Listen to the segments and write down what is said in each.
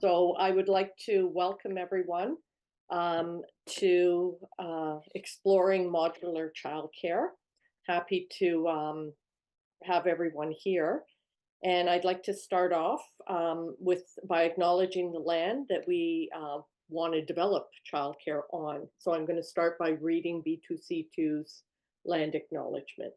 So I would like to welcome everyone to Exploring Modular Childcare. Happy to have everyone here. And I'd like to start off by acknowledging the land that we want to develop childcare on. So I'm going to start by reading B2C2's land acknowledgement.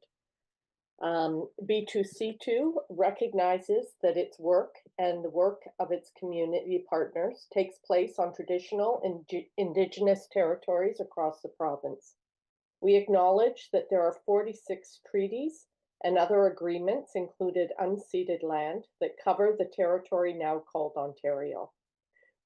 B2C2 recognizes that its work and the work of its community partners takes place on traditional Indigenous territories across the province. We acknowledge that there are 46 treaties and other agreements included unceded land that cover the territory now called Ontario.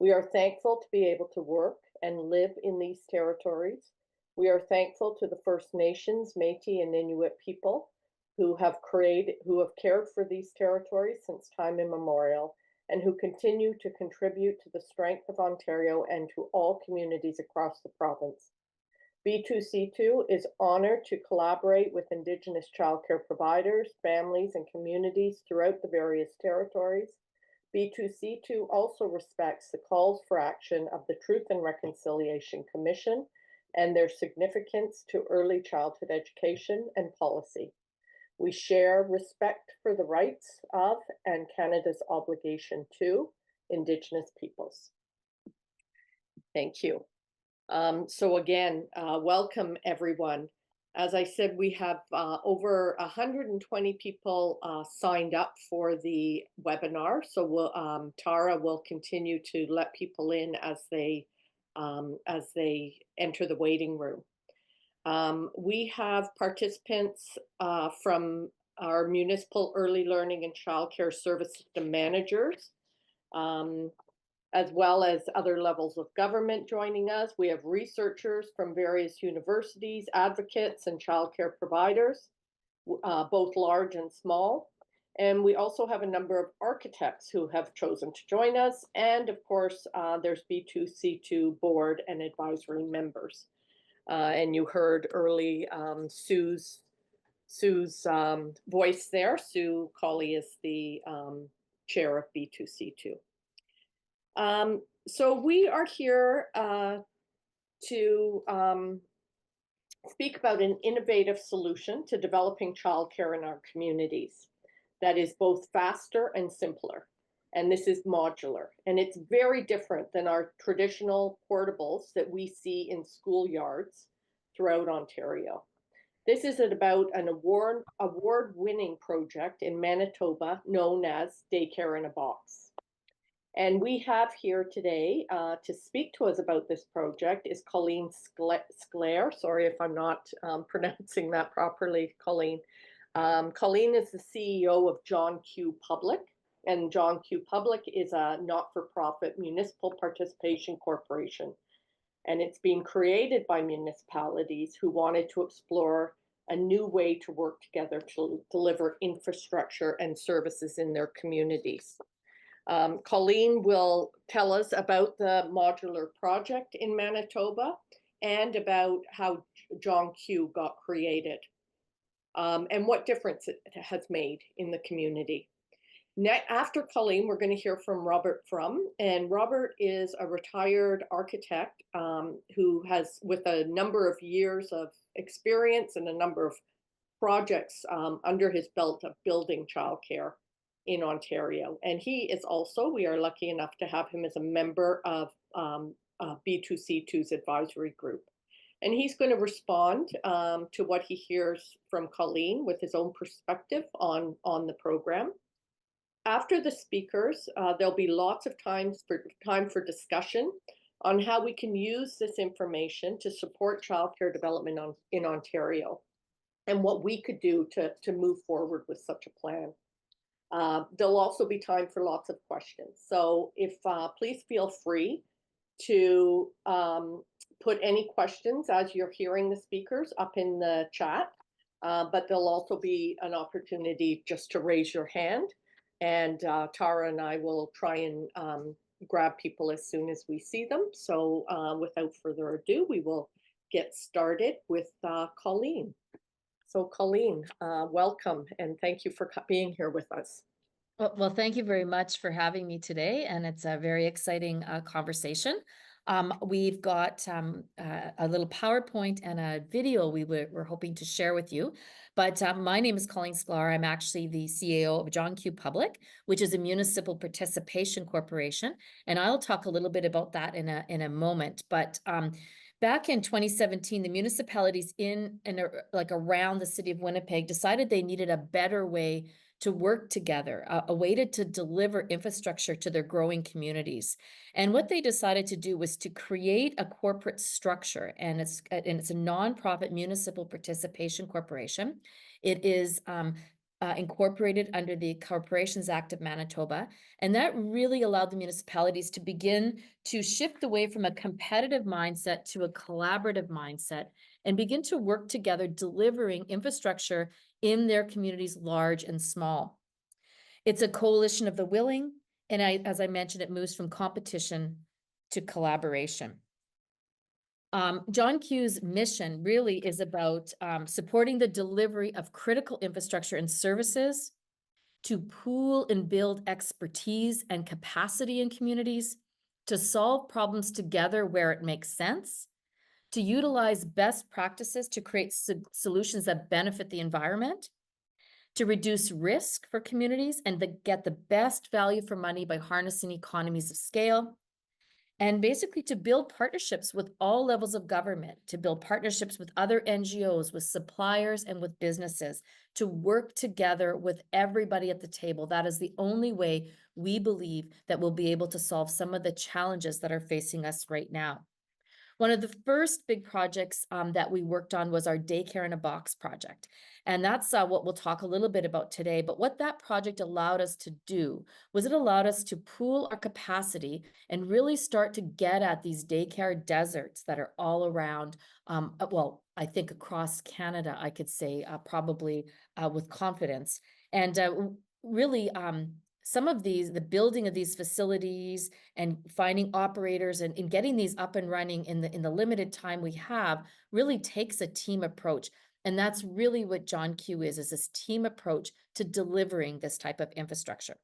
We are thankful to be able to work and live in these territories. We are thankful to the First Nations, Métis, and Inuit people who have cared for these territories since time immemorial, and who continue to contribute to the strength of Ontario and to all communities across the province. B2C2 is honored to collaborate with Indigenous childcare providers, families, and communities throughout the various territories. B2C2 also respects the calls for action of the Truth and Reconciliation Commission and their significance to early childhood education and policy. We share respect for the rights of and Canada's obligation to Indigenous peoples. Thank you. So again, welcome everyone. As I said, we have over 120 people signed up for the webinar. So Tara will continue to let people in as they enter the waiting room. We have participants from our municipal early learning and childcare service system managers, as well as other levels of government joining us. We have researchers from various universities, advocates, and childcare providers, both large and small. And we also have a number of architects who have chosen to join us. And of course, there's B2C2 board and advisory members. And you heard early Sue's voice there. Sue Colley is the chair of B2C2. So we are here to speak about an innovative solution to developing childcare in our communities that is both faster and simpler. And this is modular. And it's very different than our traditional portables that we see in schoolyards throughout Ontario. This is about an award-winning project in Manitoba known as Daycare in a Box. And we have here today to speak to us about this project is Colleen Sklar. Sorry if I'm not pronouncing that properly, Colleen. Colleen is the CEO of John Q. Public, and John Q. Public is a not-for-profit municipal participation corporation. And it's being created by municipalities who wanted to explore a new way to work together to deliver infrastructure and services in their communities. Colleen will tell us about the modular project in Manitoba and about how John Q got created and what difference it has made in the community. After Colleen, we're going to hear from Robert Froom, and Robert is a retired architect who has, with a number of years of experience and a number of projects under his belt of building childcare in Ontario. And he is also, we are lucky enough to have him as a member of B2C2's advisory group. And he's going to respond to what he hears from Colleen with his own perspective on the program. After the speakers, there'll be lots of time for discussion on how we can use this information to support childcare development in Ontario and what we could do to move forward with such a plan. There'll also be time for lots of questions. So please feel free to put any questions as you're hearing the speakers up in the chat, but there'll also be an opportunity just to raise your hand. And Tara and I will try and grab people as soon as we see them. So without further ado, we will get started with Colleen. So Colleen, welcome and thank you for being here with us. Well, thank you very much for having me today, and it's a very exciting conversation. We've got a little PowerPoint and a video we're hoping to share with you. But my name is Colleen Sklar. I'm actually the CAO of John Q. Public, which is a municipal participation corporation, and I'll talk a little bit about that in a moment. But back in 2017, the municipalities in and like around the city of Winnipeg decided they needed a better way to work together, a way to deliver infrastructure to their growing communities. And what they decided to do was to create a corporate structure, and it's a nonprofit municipal participation corporation. It is incorporated under the Corporations Act of Manitoba, and that really allowed the municipalities to begin to shift away from a competitive mindset to a collaborative mindset and begin to work together, delivering infrastructure in their communities, large and small. It's a coalition of the willing, and as I mentioned, it moves from competition to collaboration. John Q's mission really is about supporting the delivery of critical infrastructure and services to pool and build expertise and capacity in communities, to solve problems together where it makes sense, to utilize best practices to create solutions that benefit the environment, to reduce risk for communities and to get the best value for money by harnessing economies of scale, and basically to build partnerships with all levels of government, to build partnerships with other NGOs, with suppliers, and with businesses, to work together with everybody at the table. That is the only way we believe that we'll be able to solve some of the challenges that are facing us right now. One of the first big projects that we worked on was our Daycare in a Box project. And that's what we'll talk a little bit about today. But what that project allowed us to do was it allowed us to pool our capacity and really start to get at these daycare deserts that are all around, well, I think across Canada, I could say probably with confidence. And really, some of the building of these facilities and finding operators and getting these up and running in the limited time we have really takes a team approach. And that's really what John Q is this team approach to delivering this type of infrastructure.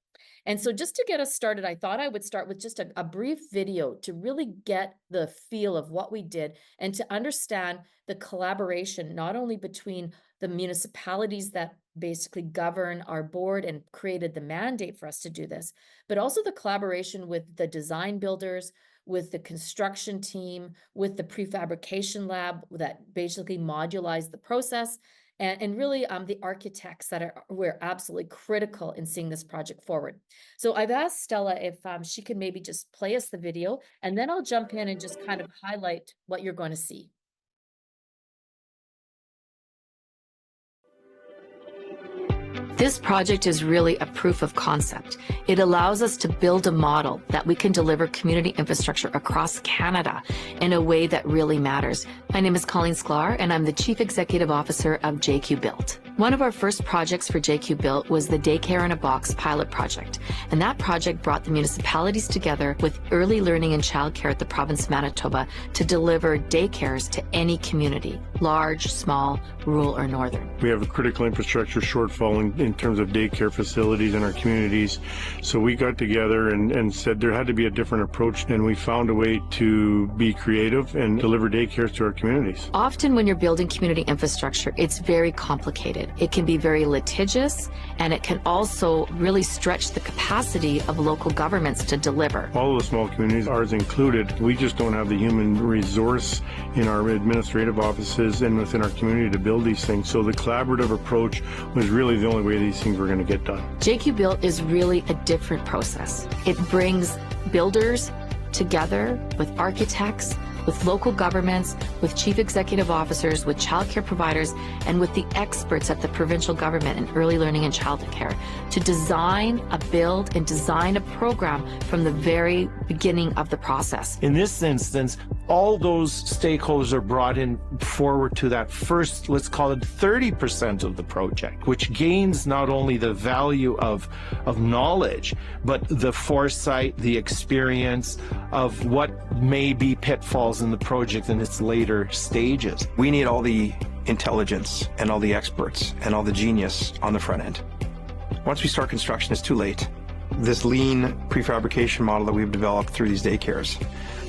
And so just to get us started, I thought I would start with just a brief video to really get the feel of what we did and to understand the collaboration, not only between the municipalities that basically govern our board and created the mandate for us to do this, but also the collaboration with the design builders, with the construction team, with the prefabrication lab that basically modularized the process, and really the architects that were absolutely critical in seeing this project forward. So I've asked Stella if she can maybe just play us the video, and then I'll jump in and just kind of highlight what you're going to see. This project is really a proof of concept. It allows us to build a model that we can deliver community infrastructure across Canada in a way that really matters. My name is Colleen Sklar, and I'm the Chief Executive Officer of JQ Built. One of our first projects for JQ Built was the Daycare in a Box pilot project, and that project brought the municipalities together with early learning and childcare at the province of Manitoba to deliver daycares to any community, large, small, rural, or northern. We have a critical infrastructure shortfall in terms of daycare facilities in our communities, so we got together and said there had to be a different approach, and we found a way to be creative and deliver daycares to our communities. Often when you're building community infrastructure, it's very complicated. It can be very litigious, and it can also really stretch the capacity of local governments to deliver. All of the small communities, ours included, we just don't have the human resource in our administrative offices and within our community to build these things. So the collaborative approach was really the only way these things were going to get done. JQ Built is really a different process. It brings builders together with architects, with local governments, with chief executive officers, with childcare providers, and with the experts at the provincial government in early learning and childcare to design a design a program from the very beginning of the process. In this instance, all those stakeholders are brought in forward to that first, let's call it 30% of the project, which gains not only the value of knowledge, but the foresight, the experience of what may be pitfalls in the project in its later stages. We need all the intelligence and all the experts and all the genius on the front end. Once we start construction, it's too late. This lean prefabrication model that we've developed through these daycares,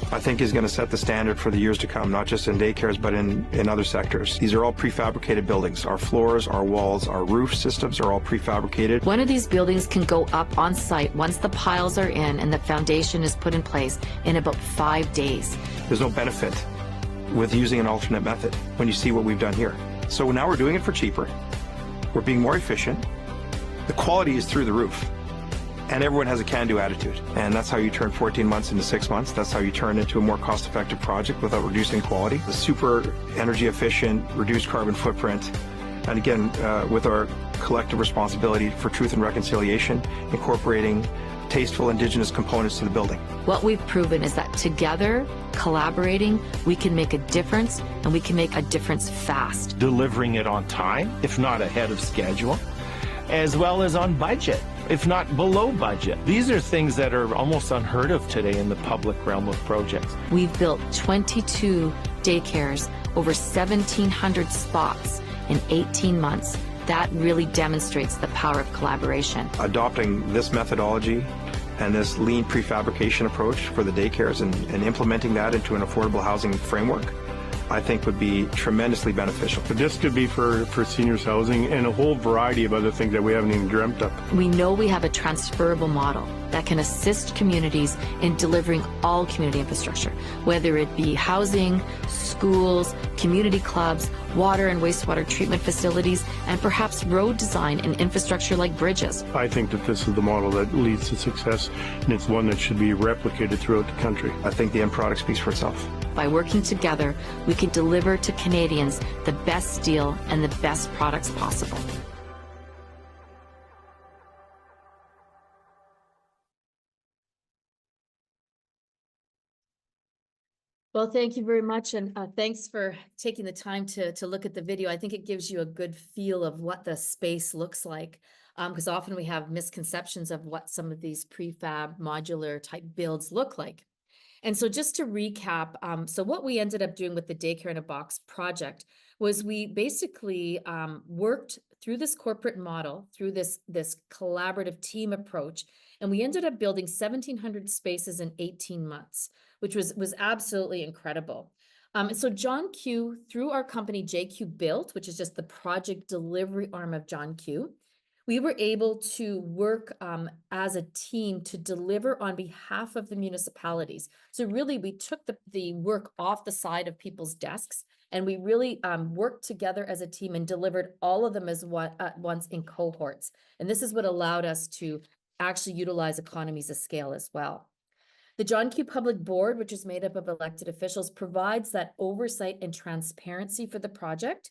I think is going to set the standard for the years to come, not just in daycares, but in other sectors. These are all prefabricated buildings. Our floors, our walls, our roof systems are all prefabricated. One of these buildings can go up on site once the piles are in and the foundation is put in place in about 5 days. There's no benefit with using an alternate method when you see what we've done here. So now we're doing it for cheaper. We're being more efficient. The quality is through the roof. And everyone has a can-do attitude. And that's how you turn 14 months into 6 months. That's how you turn into a more cost-effective project without reducing quality. A super energy efficient, reduced carbon footprint. And again, with our collective responsibility for truth and reconciliation, incorporating tasteful Indigenous components to the building. What we've proven is that together, collaborating, we can make a difference, and we can make a difference fast. Delivering it on time, if not ahead of schedule, as well as on budget, if not below budget. These are things that are almost unheard of today in the public realm of projects. We've built 22 daycares, over 1,700 spots in 18 months. That really demonstrates the power of collaboration. Adopting this methodology and this lean prefabrication approach for the daycares and implementing that into an affordable housing framework, I think would be tremendously beneficial. But this could be for seniors housing and a whole variety of other things that we haven't even dreamt of. We know we have a transferable model that can assist communities in delivering all community infrastructure, whether it be housing, schools, community clubs, water and wastewater treatment facilities, and perhaps road design and infrastructure like bridges. I think that this is the model that leads to success, and it's one that should be replicated throughout the country. I think the end product speaks for itself. By working together, we can deliver to Canadians the best deal and the best products possible. Well, thank you very much. And thanks for taking the time to look at the video. I think it gives you a good feel of what the space looks like. Because often we have misconceptions of what some of these prefab modular type builds look like. And so just to recap, so what we ended up doing with the Daycare in a Box project was we basically worked through this corporate model, through this collaborative team approach, and we ended up building 1,700 spaces in 18 months, which was absolutely incredible. So John Q, through our company JQ Built, which is just the project delivery arm of John Q, we were able to work as a team to deliver on behalf of the municipalities. So really, we took the work off the side of people's desks, and we really worked together as a team and delivered all of them at once in cohorts. And this is what allowed us to actually utilize economies of scale as well. The John Q Public Board, which is made up of elected officials, provides that oversight and transparency for the project.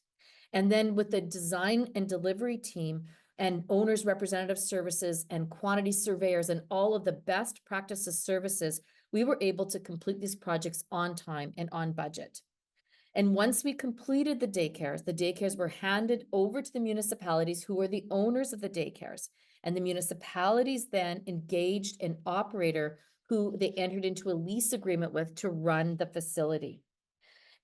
And then with the design and delivery team, and owners representative services and quantity surveyors and all of the best practices services, we were able to complete these projects on time and on budget. And once we completed the daycares were handed over to the municipalities who were the owners of the daycares. And the municipalities then engaged an operator who they entered into a lease agreement with to run the facility.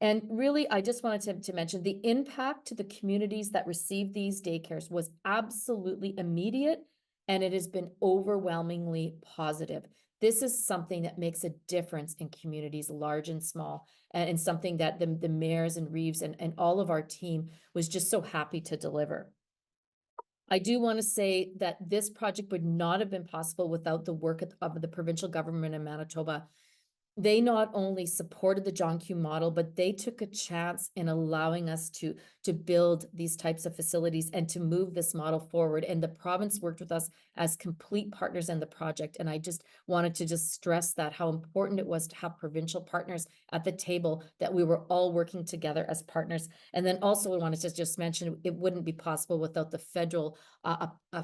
And really, I just wanted to mention the impact to the communities that received these daycares was absolutely immediate, and it has been overwhelmingly positive. This is something that makes a difference in communities large and small, and something that the mayors and Reeves and all of our team was just so happy to deliver. I do want to say that this project would not have been possible without the work of the provincial government in Manitoba. They not only supported the John Q model, but they took a chance in allowing us to build these types of facilities and to move this model forward. And the province worked with us as complete partners in the project. And I just wanted to stress that how important it was to have provincial partners at the table, that we were all working together as partners. And then also we wanted to just mention it wouldn't be possible without the federal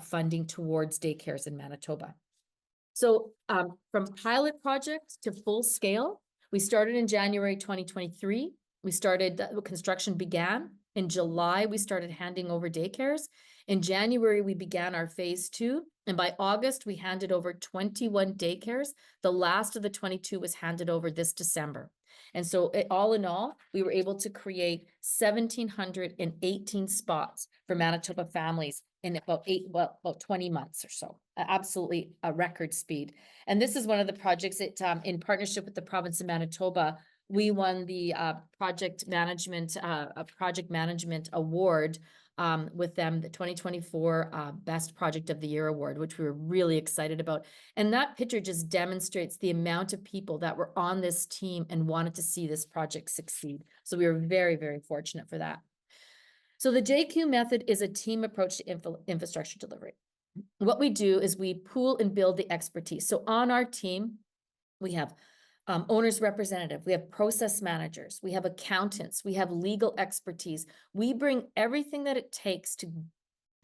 funding towards daycares in Manitoba. So from pilot project to full scale, we started in January 2023. Construction began. In July, we started handing over daycares. In January, we began our phase 2. And by August, we handed over 21 daycares. The last of the 22 was handed over this December. And so all in all, we were able to create 1,718 spots for Manitoba families in about 20 months or so. Absolutely a record speed. And this is one of the projects that, in partnership with the province of Manitoba, we won the project management award with them, the 2024 Best Project of the Year award, which we were really excited about. And that picture just demonstrates the amount of people that were on this team and wanted to see this project succeed. So we were very, very fortunate for that. So the JQ method is a team approach to infrastructure delivery. What we do is we pool and build the expertise. So on our team, we have owner's representative, we have process managers, we have accountants, we have legal expertise. We bring everything that it takes to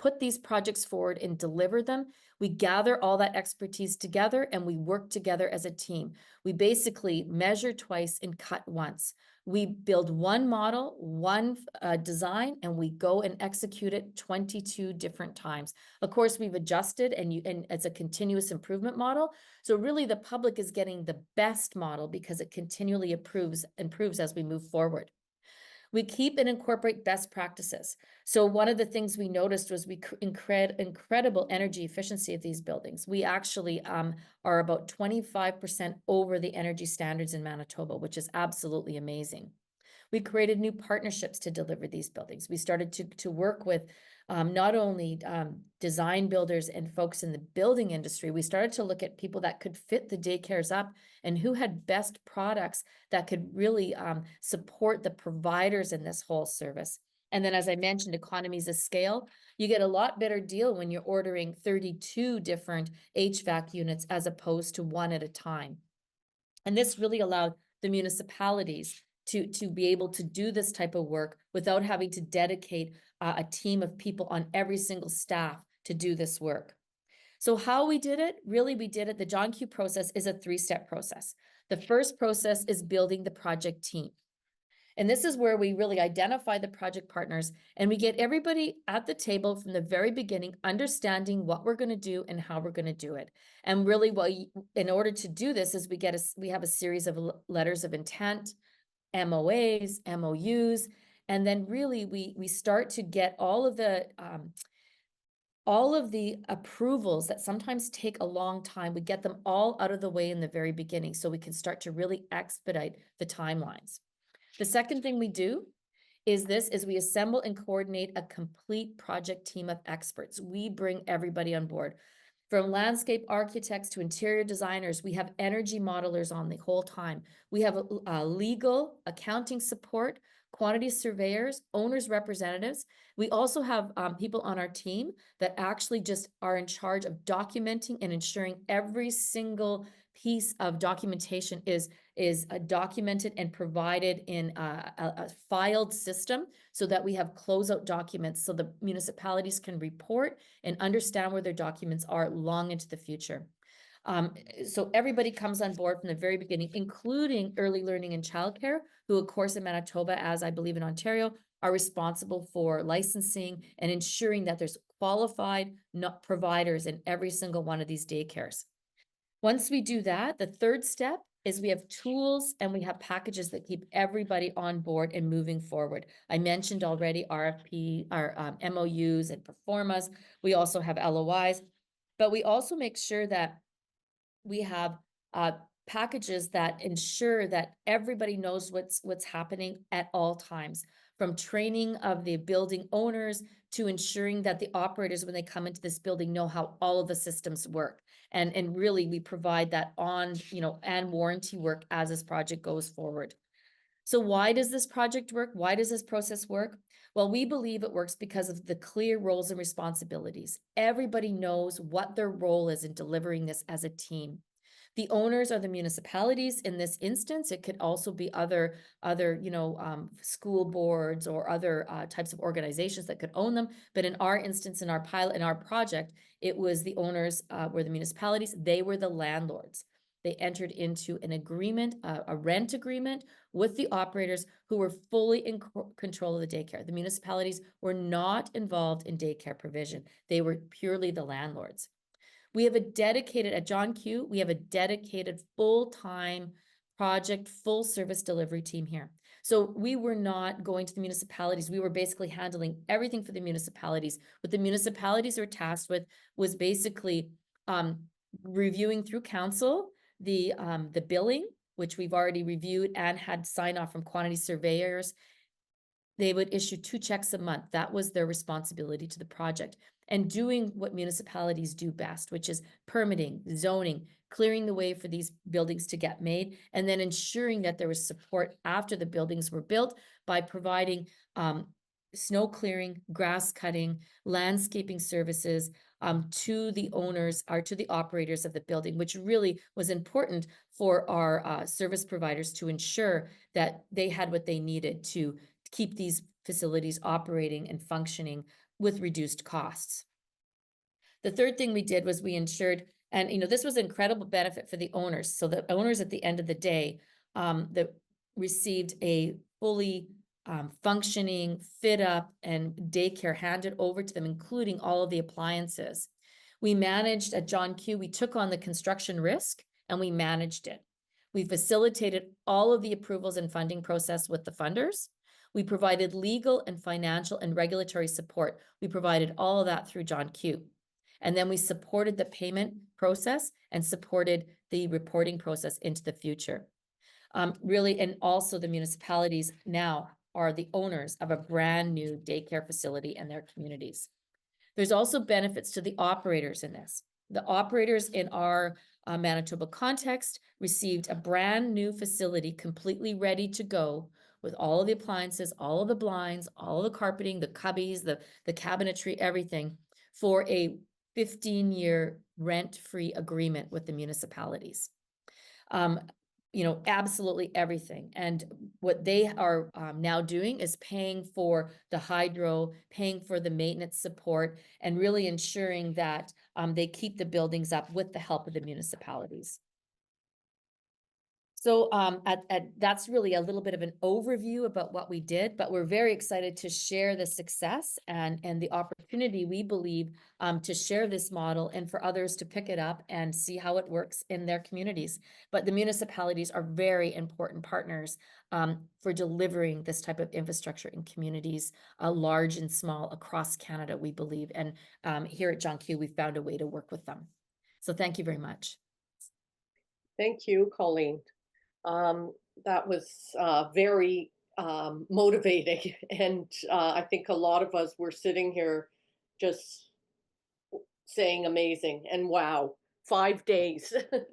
put these projects forward and deliver them. We gather all that expertise together and we work together as a team. We basically measure twice and cut once. We build one model, one design, and we go and execute it 22 different times. Of course, we've adjusted and it's a continuous improvement model. So really the public is getting the best model because it continually improves as we move forward. We keep and incorporate best practices. So one of the things we noticed was incredible energy efficiency of these buildings. We actually are about 25% over the energy standards in Manitoba, which is absolutely amazing. We created new partnerships to deliver these buildings. We started to work with not only design builders and folks in the building industry. We started to look at people that could fit the daycares up and who had best products that could really support the providers in this whole service. And then, as I mentioned, economies of scale. You get a lot better deal when you're ordering 32 different HVAC units as opposed to one at a time. And this really allowed the municipalities to be able to do this type of work without having to dedicate a team of people on every single staff to do this work. So how we did it, really we did it, the John Q process is a 3-step process. The first process is building the project team. And this is where we really identify the project partners and we get everybody at the table from the very beginning, understanding what we're going to do and how we're going to do it. And really, in order to do this is we have a series of letters of intent, MOAs, MOUs, and then really we start to get all of the approvals that sometimes take a long time. We get them all out of the way in the very beginning so we can start to really expedite the timelines. The second thing we do is we assemble and coordinate a complete project team of experts. We bring everybody on board. From landscape architects to interior designers, we have energy modelers on the whole time. We have legal, accounting support, quantity surveyors, owners representatives. We also have people on our team that actually just are in charge of documenting and ensuring every single piece of documentation is documented and provided in a filed system so that we have closeout documents so the municipalities can report and understand where their documents are long into the future. So everybody comes on board from the very beginning, including early learning and childcare, who of course in Manitoba, as I believe in Ontario, are responsible for licensing and ensuring that there's qualified providers in every single one of these daycares. Once we do that, the third step is we have tools and we have packages that keep everybody on board and moving forward. I mentioned already RFP, our MOUs and performas. We also have LOIs, but we also make sure that we have packages that ensure that everybody knows what's happening at all times, from training of the building owners to ensuring that the operators, when they come into this building, know how all of the systems work. And really we provide that and warranty work as this project goes forward. So why does this project work? Why does this process work? Well, we believe it works because of the clear roles and responsibilities. Everybody knows what their role is in delivering this as a team. The owners are the municipalities in this instance. It could also be other school boards or other types of organizations that could own them. But in our instance, in our pilot, in our project, it was the owners were the municipalities. They were the landlords. They entered into an agreement, a rent agreement with the operators who were fully in control of the daycare. The municipalities were not involved in daycare provision. They were purely the landlords. We have at John Q, we have a dedicated full-time project, full service delivery team here. So we were not going to the municipalities. We were basically handling everything for the municipalities. What the municipalities are tasked with was basically reviewing through council the billing, which we've already reviewed and had sign off from quantity surveyors. They would issue 2 checks a month. That was their responsibility to the project. And doing what municipalities do best, which is permitting, zoning, clearing the way for these buildings to get made, and then ensuring that there was support after the buildings were built by providing snow clearing, grass cutting, landscaping services to the owners or to the operators of the building, which really was important for our service providers to ensure that they had what they needed to keep these facilities operating and functioning with reduced costs. The third thing we did was we ensured, and this was an incredible benefit for the owners. So the owners at the end of the day that received a fully functioning, fit up and daycare handed over to them, including all of the appliances. We managed at John Q, we took on the construction risk and we managed it. We facilitated all of the approvals and funding process with the funders. We provided legal and financial and regulatory support. We provided all of that through John Q. And then we supported the payment process and supported the reporting process into the future. Really, and also the municipalities now are the owners of a brand new daycare facility in their communities. There's also benefits to the operators in this. The operators in our Manitoba context received a brand new facility completely ready to go with all of the appliances, all of the blinds, all of the carpeting, the cubbies, the cabinetry, everything for a 15-year rent-free agreement with the municipalities. Absolutely everything. And what they are now doing is paying for the hydro, paying for the maintenance support, and really ensuring that they keep the buildings up with the help of the municipalities. So that's really a little bit of an overview about what we did, but we're very excited to share the success and the opportunity we believe to share this model and for others to pick it up and see how it works in their communities. But the municipalities are very important partners for delivering this type of infrastructure in communities, large and small across Canada, we believe. And here at John Q, we found a way to work with them. So thank you very much. Thank you, Colleen. That was very motivating, and I think a lot of us were sitting here just saying amazing and wow, 5 days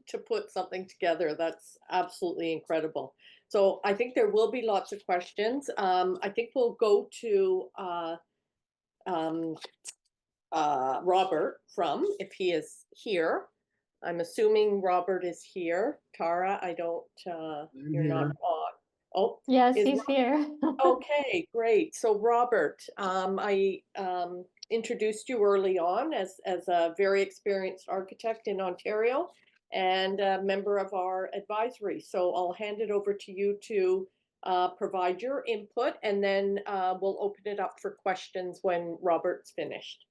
to put something together. That's absolutely incredible. So I think there will be lots of questions. I think we'll go to Robert Froom, if he is here. I'm assuming Robert is here. Tara, I don't, you're not on. Oh, yes, he's here. Okay, great. So Robert, I introduced you early on as a very experienced architect in Ontario and a member of our advisory. So I'll hand it over to you to provide your input, and then we'll open it up for questions when Robert's finished.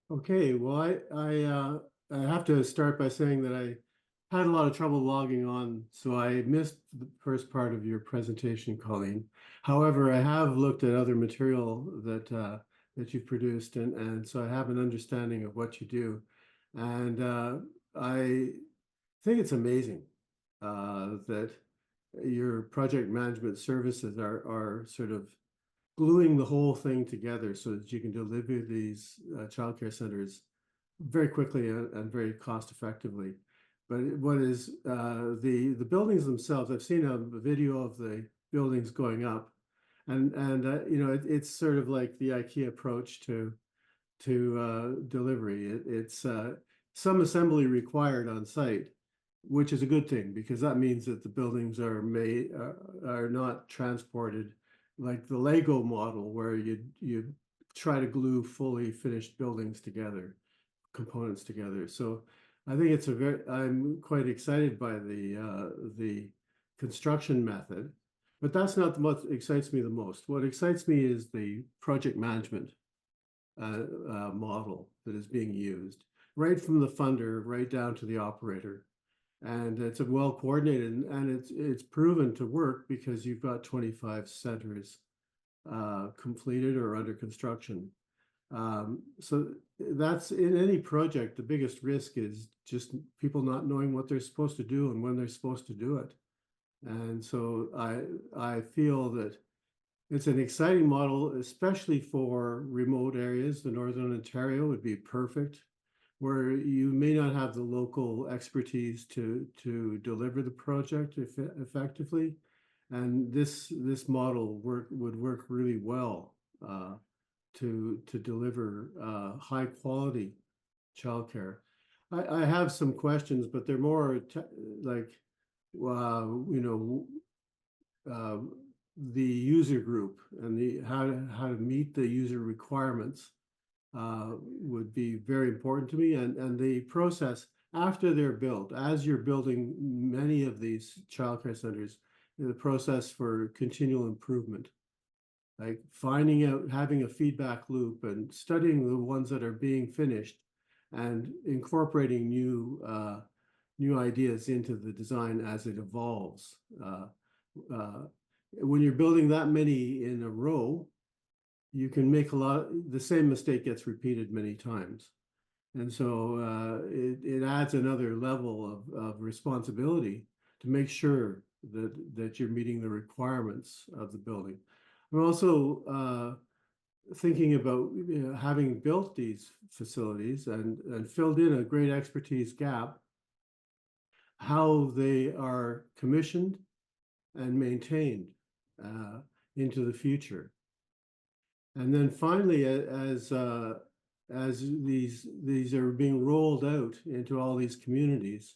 Okay, well, I have to start by saying that I had a lot of trouble logging on, so I missed the first part of your presentation, Colleen. However, I have looked at other material that you've produced, and so I have an understanding of what you do. And I think it's amazing that your project management services are sort of gluing the whole thing together so that you can deliver these childcare centers very quickly and very cost effectively. But what is the buildings themselves? I've seen a video of the buildings going up, and it's sort of like the IKEA approach to delivery. It's some assembly required on site, which is a good thing because that means that the buildings are not transported like the Lego model where you try to glue fully finished buildings together, components together. So I think I'm quite excited by the construction method, but that's not what excites me the most. What excites me is the project management model that is being used, right from the funder right down to the operator. And it's a well coordinated, and it's proven to work because you've got 25 centers completed or under construction. So that's in any project, the biggest risk is just people not knowing what they're supposed to do and when they're supposed to do it. And so I feel that it's an exciting model, especially for remote areas. The Northern Ontario would be perfect, where you may not have the local expertise to deliver the project effectively. And this model would work really well to deliver high quality childcare. I have some questions, but they're more like, the user group and the how to meet the user requirements would be very important to me, and the process after they're built, as you're building many of these childcare centers, the process for continual improvement, like finding out, having a feedback loop and studying the ones that are being finished and incorporating new ideas into the design as it evolves. When you're building that many in a row, you can make the same mistake gets repeated many times. And so it adds another level of responsibility to make sure that you're meeting the requirements of the building. I'm also thinking about having built these facilities and filled in a great expertise gap, how they are commissioned and maintained into the future. And then finally, as these are being rolled out into all these communities,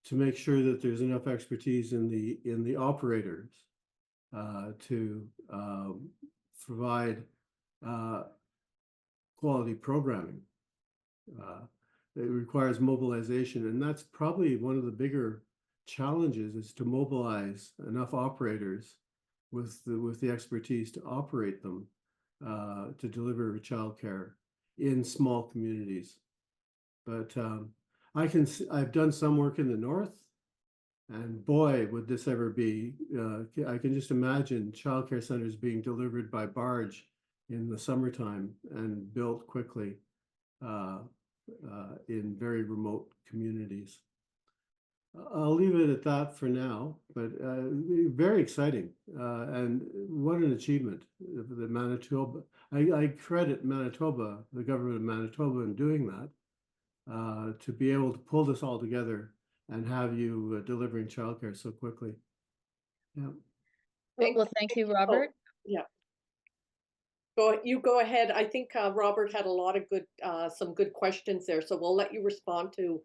to make sure that there's enough expertise in the operators to provide quality programming. It requires mobilization, and that's probably one of the bigger challenges, is to mobilize enough operators with the expertise to operate them to deliver childcare in small communities. But I've done some work in the north, and boy, would this ever be, I can just imagine childcare centers being delivered by barge in the summertime and built quickly in very remote communities. I'll leave it at that for now, but very exciting, and what an achievement that Manitoba. I credit Manitoba, the government of Manitoba, in doing that, to be able to pull this all together and have you delivering childcare so quickly. Yeah. Well, thank you, Robert. Yeah. You go ahead. I think Robert had a lot of some good questions there, so we'll let you respond to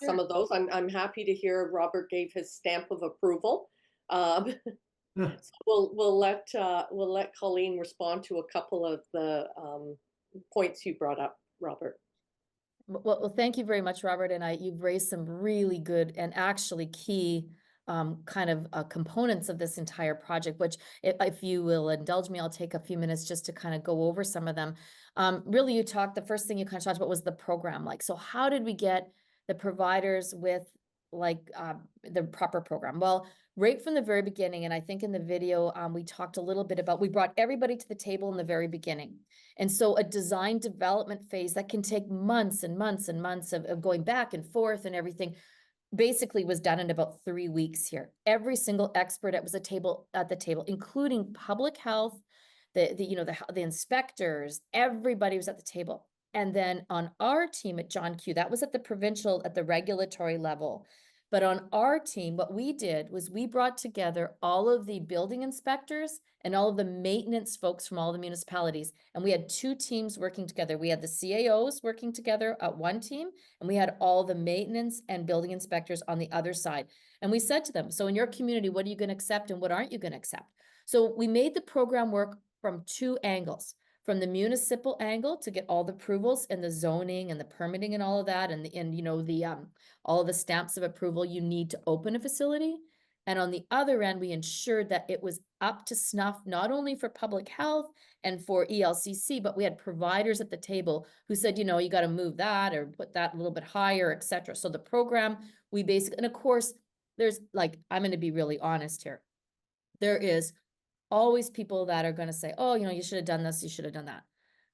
some of those. I'm happy to hear Robert gave his stamp of approval. So we'll let Colleen respond to a couple of the points you brought up, Robert. Well, thank you very much, Robert. And you've raised some really good and actually key kind of components of this entire project, which if you will indulge me, I'll take a few minutes just to kind of go over some of them. Really, the first thing you kind of talked about was the program. Like, so how did we get the providers with the proper program? Well, right from the very beginning, and I think in the video, we talked a little bit about, we brought everybody to the table in the very beginning. And so a design development phase that can take months and months and months of going back and forth and everything basically was done in about 3 weeks here. Every single expert at the table, including public health, the inspectors, everybody was at the table. And then on our team at John Q, that was at the regulatory level. But on our team, what we did was we brought together all of the building inspectors and all of the maintenance folks from all the municipalities. And we had 2 teams working together. We had the CAOs working together at one team, and we had all the maintenance and building inspectors on the other side. And we said to them, so in your community, what are you going to accept and what aren't you going to accept? So we made the program work from 2 angles. From the municipal angle to get all the approvals and the zoning and the permitting and all of that, and all of the stamps of approval you need to open a facility. And on the other end, we ensured that it was up to snuff, not only for public health and for ELCC, but we had providers at the table who said, you know, you got to move that or put that a little bit higher, et cetera. So the program, we basically, and of course, there's like, I'm going to be really honest here. There is always people that are going to say, oh, you know, you should have done this, you should have done that.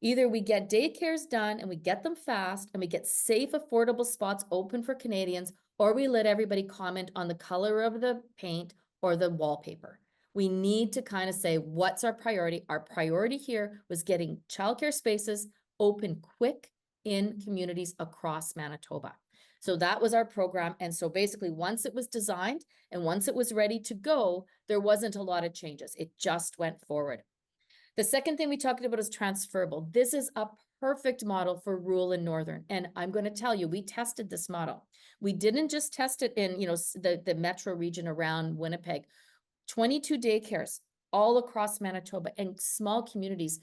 Either we get daycares done and we get them fast and we get safe, affordable spots open for Canadians, or we let everybody comment on the color of the paint or the wallpaper. We need to kind of say, what's our priority? Our priority here was getting childcare spaces open quick in communities across Manitoba. So that was our program. And so basically, once it was designed and once it was ready to go, there wasn't a lot of changes. It just went forward. The second thing we talked about is transferable. This is a perfect model for rural and northern. And I'm going to tell you, we tested this model. We didn't just test it in, you know, the metro region around Winnipeg. 22 daycares all across Manitoba and small communities.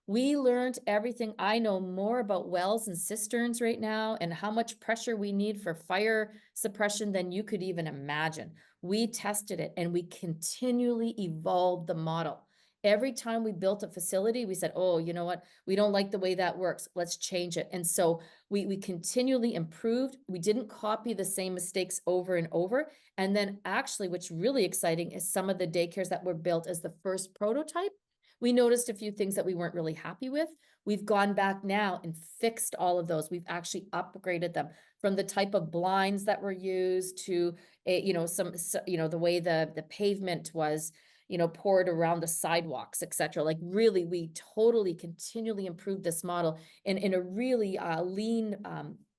We learned everything. I know more about wells and cisterns right now and how much pressure we need for fire suppression than you could even imagine. We tested it and we continually evolved the model. Every time we built a facility, we said, oh, you know what? We don't like the way that works. Let's change it. And so we continually improved. We didn't copy the same mistakes over and over. And then actually, what's really exciting is some of the daycares that were built as the first prototype. We noticed a few things that we weren't really happy with. We've gone back now and fixed all of those. We've actually upgraded them from the type of blinds that were used to, you know, the way the pavement was, you know, poured around the sidewalks, et cetera. Like really, we totally continually improved this model in a really lean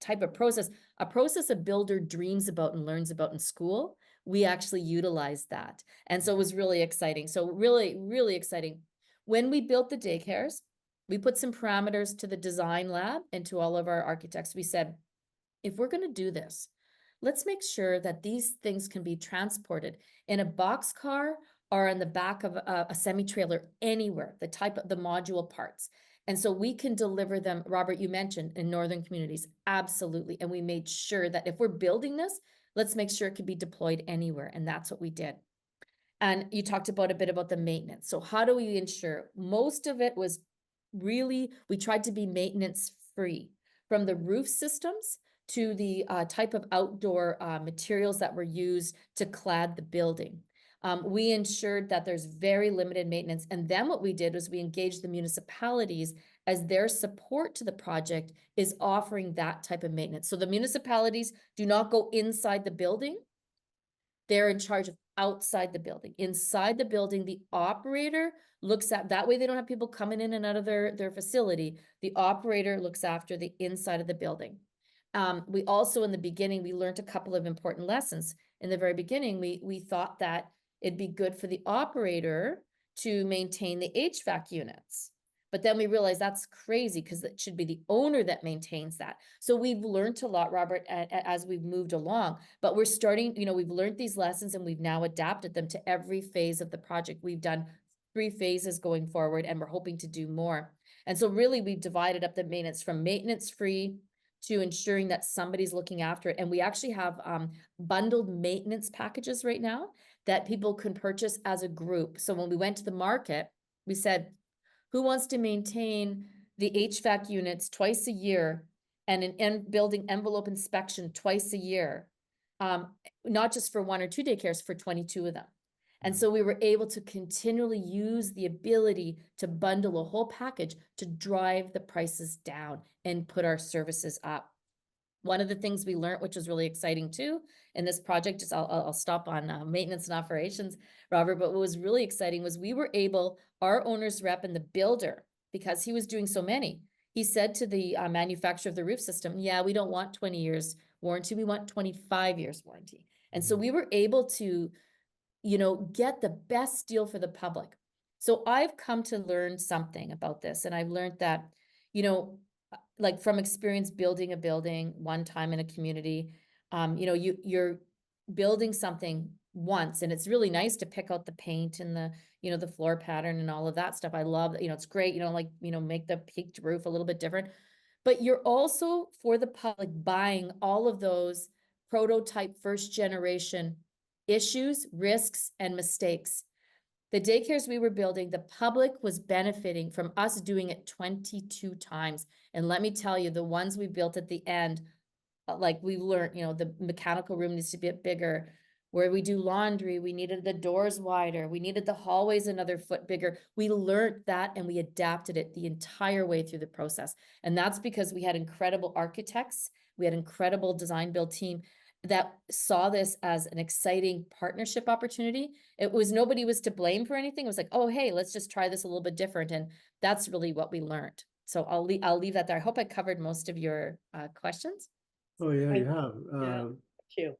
type of process, a process a builder dreams about and learns about in school. We actually utilized that. And so it was really exciting. So really, really exciting. When we built the daycares, we put some parameters to the design lab and to all of our architects. We said, if we're going to do this, let's make sure that these things can be transported in a boxcar or in the back of a semi-trailer anywhere, the type of the module parts. And so we can deliver them, Robert, you mentioned in northern communities, absolutely. And we made sure that if we're building this, let's make sure it can be deployed anywhere. And that's what we did. And you talked about a bit about the maintenance. So how do we ensure? Most of it was really, we tried to be maintenance free, from the roof systems to the type of outdoor materials that were used to clad the building. We ensured that there's very limited maintenance. And then what we did was we engaged the municipalities as their support to the project is offering that type of maintenance. So the municipalities do not go inside the building. They're in charge of outside the building. Inside the building, the operator looks at, that way they don't have people coming in and out of their facility. The operator looks after the inside of the building. We also, in the beginning, we learned a couple of important lessons. In the very beginning, we thought that it'd be good for the operator to maintain the HVAC units. But then we realized that's crazy because it should be the owner that maintains that. So we've learned a lot, Robert, as we've moved along, but we're starting, you know, we've learned these lessons and we've now adapted them to every phase of the project. We've done 3 phases going forward and we're hoping to do more. And so really we've divided up the maintenance from maintenance free to ensuring that somebody's looking after it. And we actually have bundled maintenance packages right now that people can purchase as a group. So when we went to the market, we said, who wants to maintain the HVAC units twice a year and an building envelope inspection twice a year? Not just for 1 or 2 daycares, for 22 of them. And so we were able to continually use the ability to bundle a whole package to drive the prices down and put our services up. One of the things we learned, which was really exciting too, in this project, just I'll stop on maintenance and operations, Robert, but what was really exciting was we were able, our owner's rep and the builder, because he was doing so many, he said to the manufacturer of the roof system, yeah, we don't want 20 years warranty, we want 25 years warranty. And so we were able to, you know, get the best deal for the public. So I've come to learn something about this, and I've learned that, you know, like from experience building a building one time in a community, you know, you're building something once and it's really nice to pick out the paint and the, you know, the floor pattern and all of that stuff. I love, you know, it's great, you know, like, you know, make the peaked roof a little bit different, but you're also for the public buying all of those prototype first generation issues, risks, and mistakes. The daycares we were building, the public was benefiting from us doing it 22 times. And let me tell you, the ones we built at the end, like we learned, the mechanical room needs to be a bit bigger. Where we do laundry, we needed the doors wider. We needed the hallways another foot bigger. We learned that and we adapted it the entire way through the process. And that's because we had incredible architects. We had incredible design build team that saw this as an exciting partnership opportunity. Nobody was to blame for anything. It was like, oh, hey, let's just try this a little bit different. And that's really what we learned. So I'll leave that there. I hope I covered most of your questions. Oh, yeah, you Thank have. Thank you.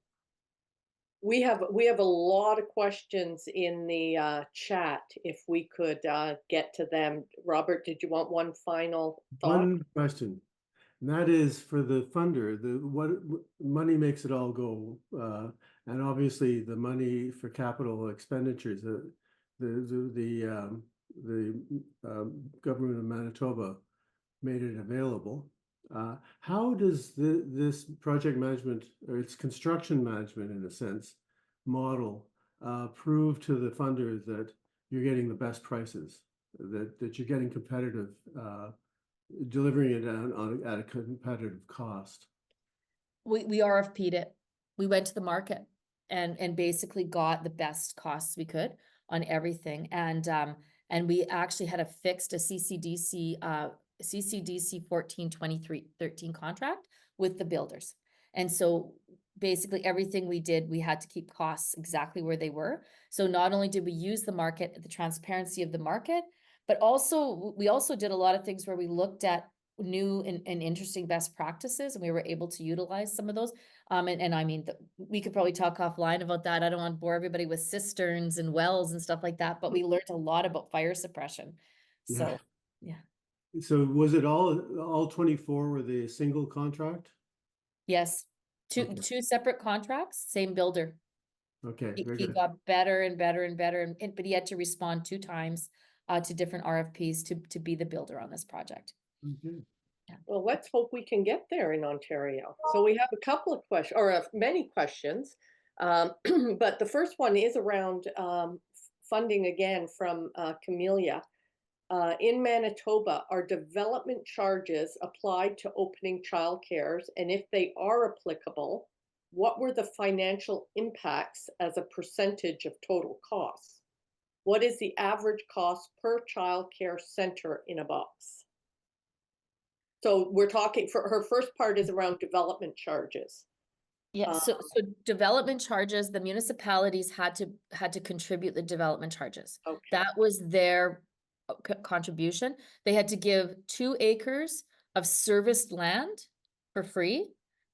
We have a lot of questions in the chat. If we could get to them. Robert, did you want one final thought? One question, and that is for the funder, what money makes it all go, and obviously the money for capital expenditures. The government of Manitoba made it available. How does this project management, or its construction management in a sense, model prove to the funder that you're getting the best prices, that you're getting competitive, delivering it at a competitive cost? We RFP'd it. We went to the market and basically got the best costs we could on everything. And we actually had fixed a CCDC 142313 contract with the builders. And so basically everything we did, we had to keep costs exactly where they were. So not only did we use the market, the transparency of the market, but we also did a lot of things where we looked at new and interesting best practices, and we were able to utilize some of those. And I mean, we could probably talk offline about that. I don't want to bore everybody with cisterns and wells and stuff like that, but we learned a lot about fire suppression. So, yeah. So was it all 24 were they a single contract? Yes, Okay. two separate contracts, same builder. Okay, very He good. got better and better and better, but he had to respond 2 times to different RFPs to be the builder on this project. Okay. Well, let's hope we can get there in Ontario. So we have a couple of questions, or many questions, but the first one is around funding again from Camellia. In Manitoba, are development charges applied to opening childcares? And if they are applicable, what were the financial impacts as a percentage of total costs? What is the average cost per childcare center in a box? So we're talking, for her first part is around development charges. Yeah, so development charges, the municipalities had to contribute the development charges. Okay. That was their contribution. They had to give 2 acres of serviced land for free,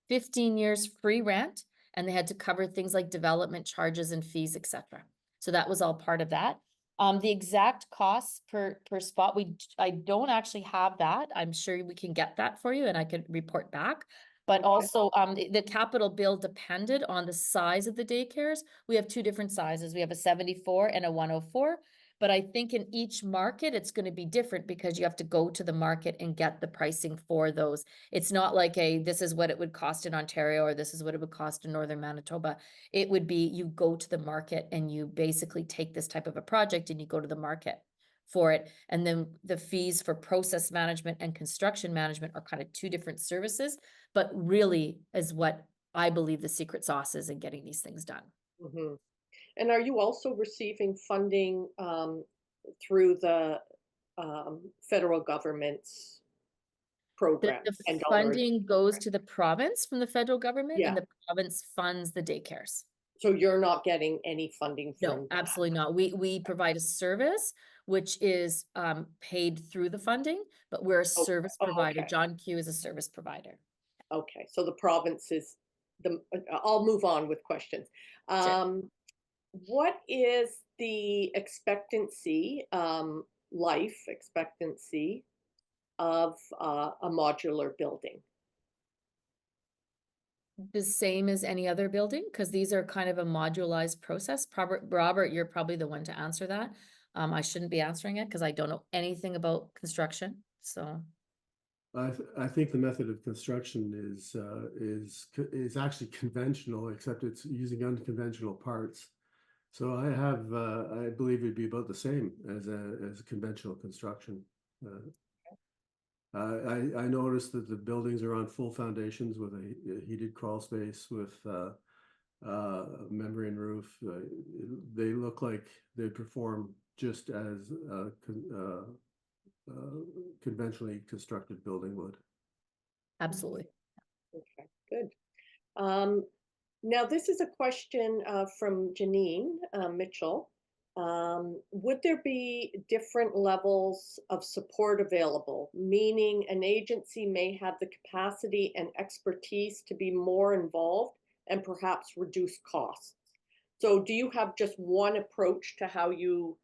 15 years free rent, and they had to cover things like development charges and fees, etc. So that was all part of that. The exact costs per spot, I don't actually have that. I'm sure we can get that for you and I could report back. But also, the capital bill depended on the size of the daycares. We have 2 different sizes. We have a 74 and a 104. But I think in each market, it's going to be different because you have to go to the market and get the pricing for those. It's not like this is what it would cost in Ontario or this is what it would cost in Northern Manitoba. It would be you go to the market and you basically take this type of a project and you go to the market for it. And then the fees for process management and construction management are kind of 2 different services, but really is what I believe the secret sauce is in getting these things done. Mm-hmm. And are you also receiving funding through the federal government's program? The funding goes to the province from the federal government, and Yeah. the province funds the daycares. So you're not getting any funding from No, absolutely not. We provide a service which is paid through the funding, but we're a service provider. okay. John Q is a service provider. Okay, so the province is I'll move on with questions. Sure. What is the expectancy, life expectancy of a modular building? The same as any other building, because these are kind of a modularized process. Robert, you're probably the one to answer that. I shouldn't be answering it because I don't know anything about construction. So I think the method of construction is actually conventional, except it's using unconventional parts. So I believe it'd be about the same as a conventional construction. I noticed that the buildings are on full foundations with a heated crawl space with membrane roof. They look like they perform just as conventionally constructed building would. Absolutely. Okay, good. Now, this is a question from Janine Mitchell. Would there be different levels of support available, meaning an agency may have the capacity and expertise to be more involved and perhaps reduce costs? So do you have just one approach to how you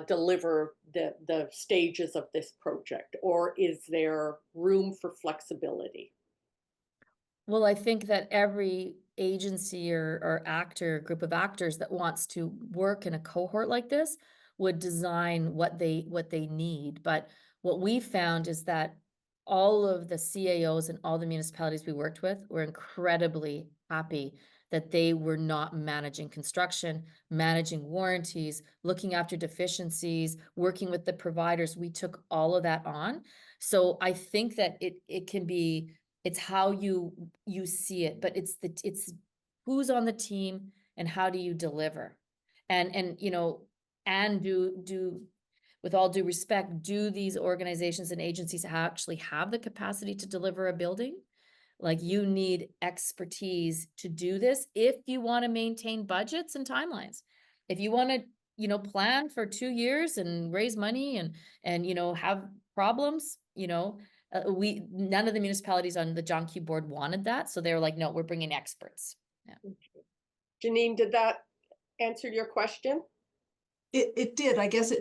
deliver the stages of this project, or is there room for flexibility? Well, I think that every agency or actor, group of actors that wants to work in a cohort like this would design what they need. But what we found is that all of the CAOs and all the municipalities we worked with were incredibly happy that they were not managing construction, managing warranties, looking after deficiencies, working with the providers. We took all of that on. So I think that it can be, it's how you see it, but it's who's on the team and how do you deliver? And you know, and do with all due respect, do these organizations and agencies actually have the capacity to deliver a building? Like, you need expertise to do this if you want to maintain budgets and timelines. If you want to, you know, plan for 2 years and raise money and you know, have problems, you know, none of the municipalities on the John Q board wanted that, so they were like, no, we're bringing experts. Yeah. Janine, did that answer your question? It did. I guess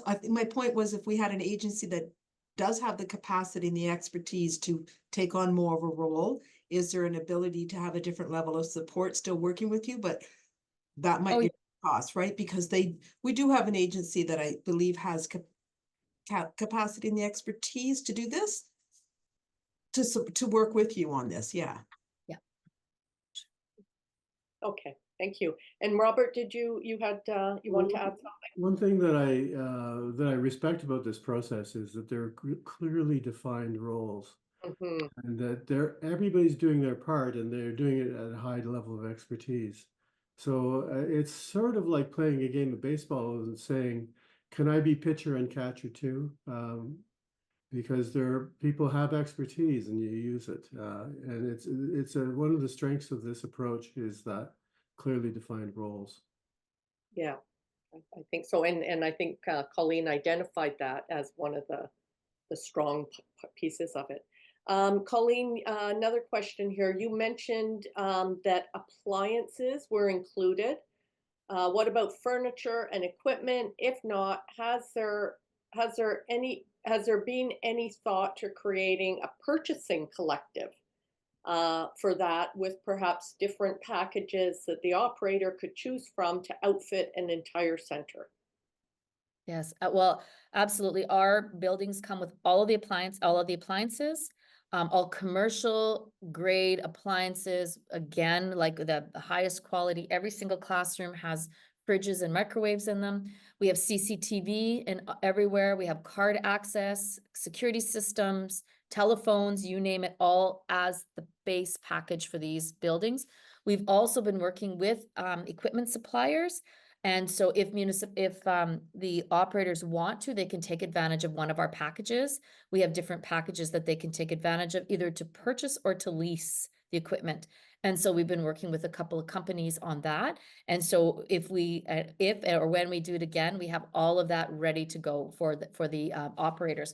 I think my point was, if we had an agency that does have the capacity and the expertise to take on more of a role, is there an ability to have a different level of support still working with you? But that might be a cost, right? Because we do have an agency that I believe has capacity and the expertise to do this, to work with you on this. Yeah. Yeah. Okay, thank you. And Robert, did you want to add something? One thing that I respect about this process is that there are clearly defined roles, and that everybody's doing their part, and they're doing it at a high level of expertise. So it's sort of like playing a game of baseball and saying, "Can I be pitcher and catcher too?" Because people have expertise and you use it, and it's one of the strengths of this approach is that clearly defined roles. Yeah, I think so. And I think Colleen identified that as one of the strong pieces of it. Colleen, another question here. You mentioned that appliances were included. What about furniture and equipment? If not, has there been any thought to creating a purchasing collective for that, with perhaps different packages that the operator could choose from to outfit an entire center? Yes, well, absolutely. Our buildings come with all of the appliances, all commercial grade appliances, again, like the highest quality. Every single classroom has fridges and microwaves in them. We have CCTV everywhere. We have card access, security systems, telephones, you name it, all as the base package for these buildings. We've also been working with equipment suppliers. And so if the operators want to, they can take advantage of one of our packages. We have different packages that they can take advantage of, either to purchase or to lease the equipment. And so we've been working with a couple of companies on that. And so if or when we do it again, we have all of that ready to go for the operators.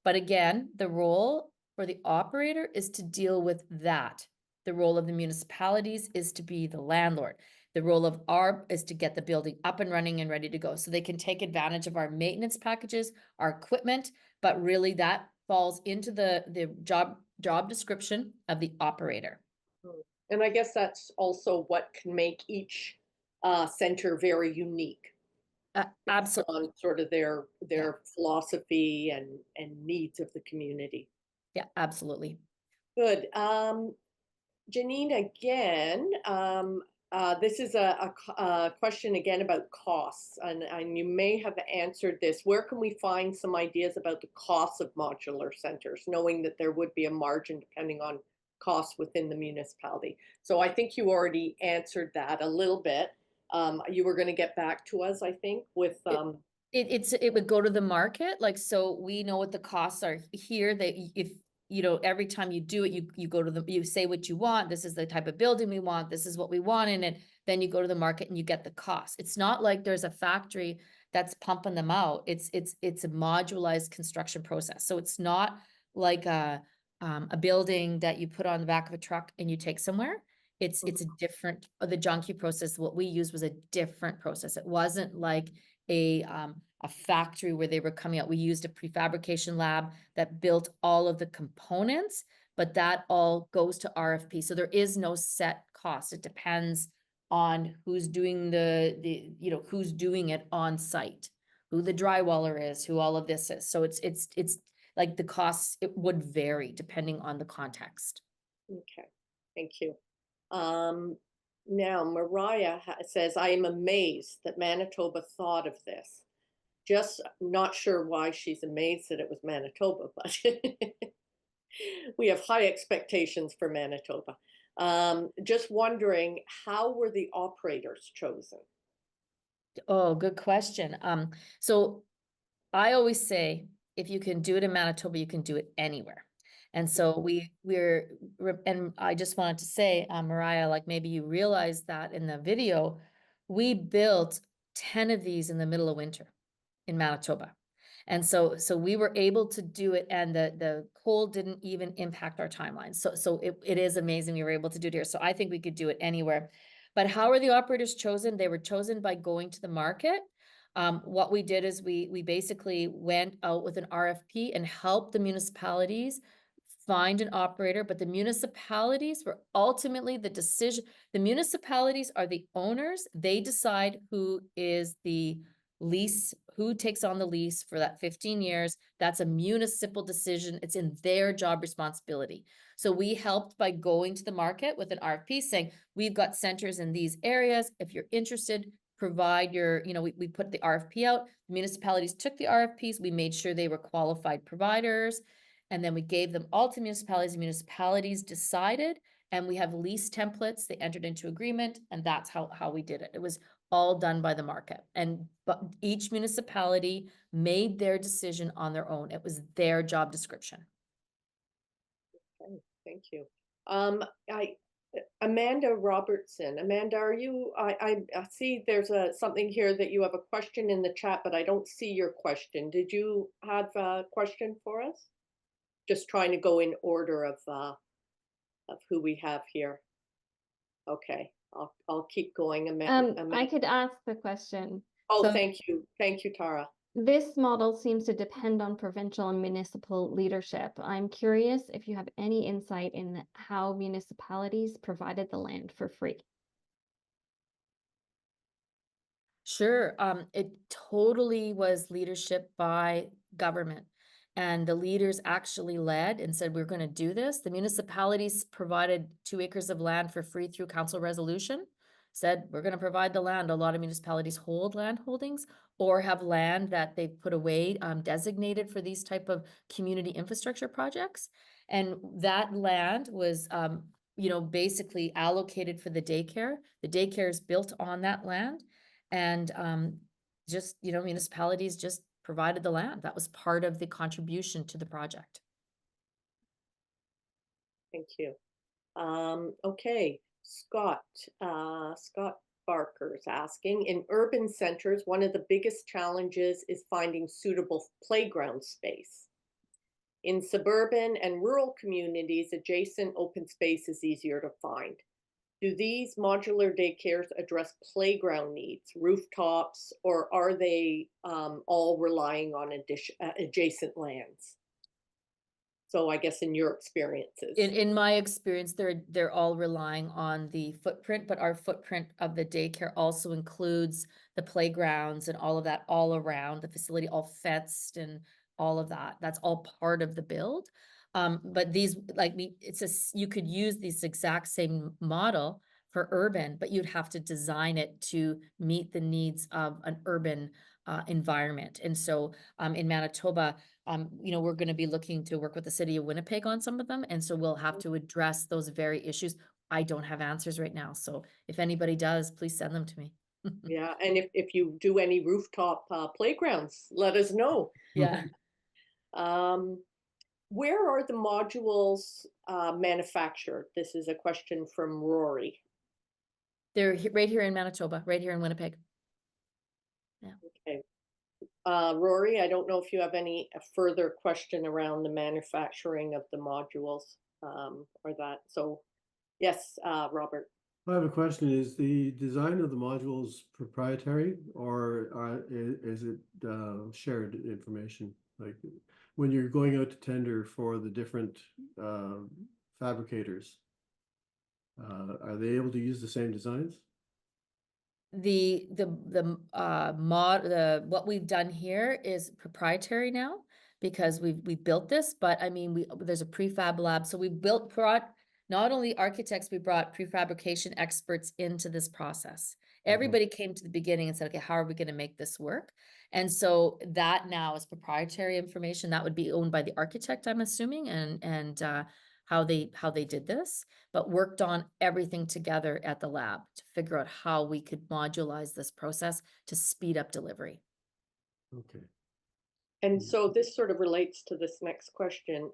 But again, the role for the operator is to deal with that. The role of the municipalities is to be the landlord. The role of is to get the building up and running and ready to go. So they can take advantage of our maintenance packages, our equipment, but really that falls into the job description of the operator. And I guess that's also what can make each center very unique. Absolutely. On sort of their philosophy and needs of the community. Yeah, absolutely. Good. Janine, again, this is a question again about costs, and you may have answered this. Where can we find some ideas about the costs of modular centers, knowing that there would be a margin depending on costs within the municipality? So I think you already answered that a little bit. You were going to get back to us, I think, with It would go to the market, like, so we know what the costs are here, that if, you know, every time you do it, you go to you say what you want, this is the type of building we want, this is what we want in it, then you go to the market and you get the cost. It's not like there's a factory that's pumping them out. It's a modularized construction process. So it's not like a building that you put on the back of a truck and you take somewhere. It's a different, the junkie process, what we used was a different process. It wasn't like a factory where they were coming out. We used a prefabrication lab that built all of the components, but that all goes to RFP. So there is no set cost. It depends on who's doing you know, who's doing it on site, who the drywaller is, who all of this is. So it's like the costs, it would vary depending on the context. Okay, thank you. Now, Mariah says, I am amazed that Manitoba thought of this. Just not sure why she's amazed that it was Manitoba, but we have high expectations for Manitoba. Just wondering, how were the operators chosen? Oh, good question. So I always say, if you can do it in Manitoba, you can do it anywhere. And so and I just wanted to say, Mariah, like maybe you realized that in the video, we built 10 of these in the middle of winter in Manitoba. And so we were able to do it, and the cold didn't even impact our timeline. So it is amazing we were able to do it here. So I think we could do it anywhere. But how are the operators chosen? They were chosen by going to the market. What we did is we basically went out with an RFP and helped the municipalities find an operator, but the municipalities were ultimately the decision. The municipalities are the owners. They decide who is the lease, who takes on the lease for that 15 years. That's a municipal decision. It's in their job responsibility. So we helped by going to the market with an RFP saying, we've got centers in these areas. If you're interested, provide your, you know, we put the RFP out. The municipalities took the RFPs. We made sure they were qualified providers. And then we gave them all to municipalities. The municipalities decided, and we have lease templates. They entered into agreement, and that's how we did it. It was all done by the market, but each municipality made their decision on their own. It was their job description. Okay, thank you. Amanda Robertson. Amanda, are you? I see there's something here that you have a question in the chat, but I don't see your question. Did you have a question for us? Just trying to go in order of who we have here. Okay, I'll keep going. I could ask the question. Oh, So thank you, Tara. this model seems to depend on provincial and municipal leadership. I'm curious if you have any insight in how municipalities provided the land for free. Sure. It totally was leadership by government. And the leaders actually led and said, we're going to do this. The municipalities provided 2 acres of land for free through council resolution, said, we're going to provide the land. A lot of municipalities hold land holdings or have land that they've put away, designated for these type of community infrastructure projects. And that land was, you know, basically allocated for the daycare. The daycare is built on that land. And just, you know, municipalities just provided the land. That was part of the contribution to the project. Thank you. Okay, Scott Barker's asking, in urban centers, one of the biggest challenges is finding suitable playground space. In suburban and rural communities, adjacent open space is easier to find. Do these modular daycares address playground needs, rooftops, or are they all relying on adjacent lands? So I guess in your experiences. In my experience, they're all relying on the footprint, but our footprint of the daycare also includes the playgrounds and all of that all around the facility, all fenced and all of that. That's all part of the build. But these, like you could use this exact same model for urban, but you'd have to design it to meet the needs of an urban environment. And so in Manitoba, we're going to be looking to work with the city of Winnipeg on some of them. And so we'll have to address those very issues. I don't have answers right now. So if anybody does, please send them to me. Yeah, and if you do any rooftop playgrounds, let us know. Yeah. Where are the modules manufactured? This is a question from Rory. They're right here in Manitoba, right here in Winnipeg. Yeah. Okay. Rory, I don't know if you have any further question around the manufacturing of the modules or that. So yes, Robert. I have a question. Is the design of the modules proprietary, or is it shared information? Like when you're going out to tender for the different fabricators, are they able to use the same designs? What we've done here is proprietary now because we've built this, but I mean, there's a prefab lab. So we brought not only architects, we brought prefabrication experts into this process. Everybody came to the beginning and said, okay, how are we going to make this work? And so that now is proprietary information that would be owned by the architect, I'm assuming, and how they did this, but worked on everything together at the lab to figure out how we could modulize this process to speed up delivery. Okay. And so this sort of relates to this next question.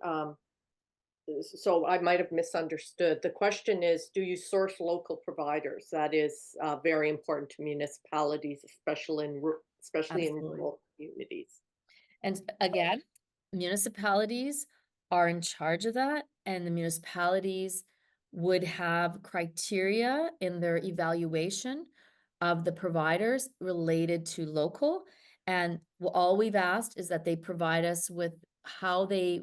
So I might have misunderstood. The question is, do you source local providers? That is very important to municipalities, especially in Absolutely. rural communities. And again, municipalities are in charge of that, and the municipalities would have criteria in their evaluation of the providers related to local. And all we've asked is that they provide us with how they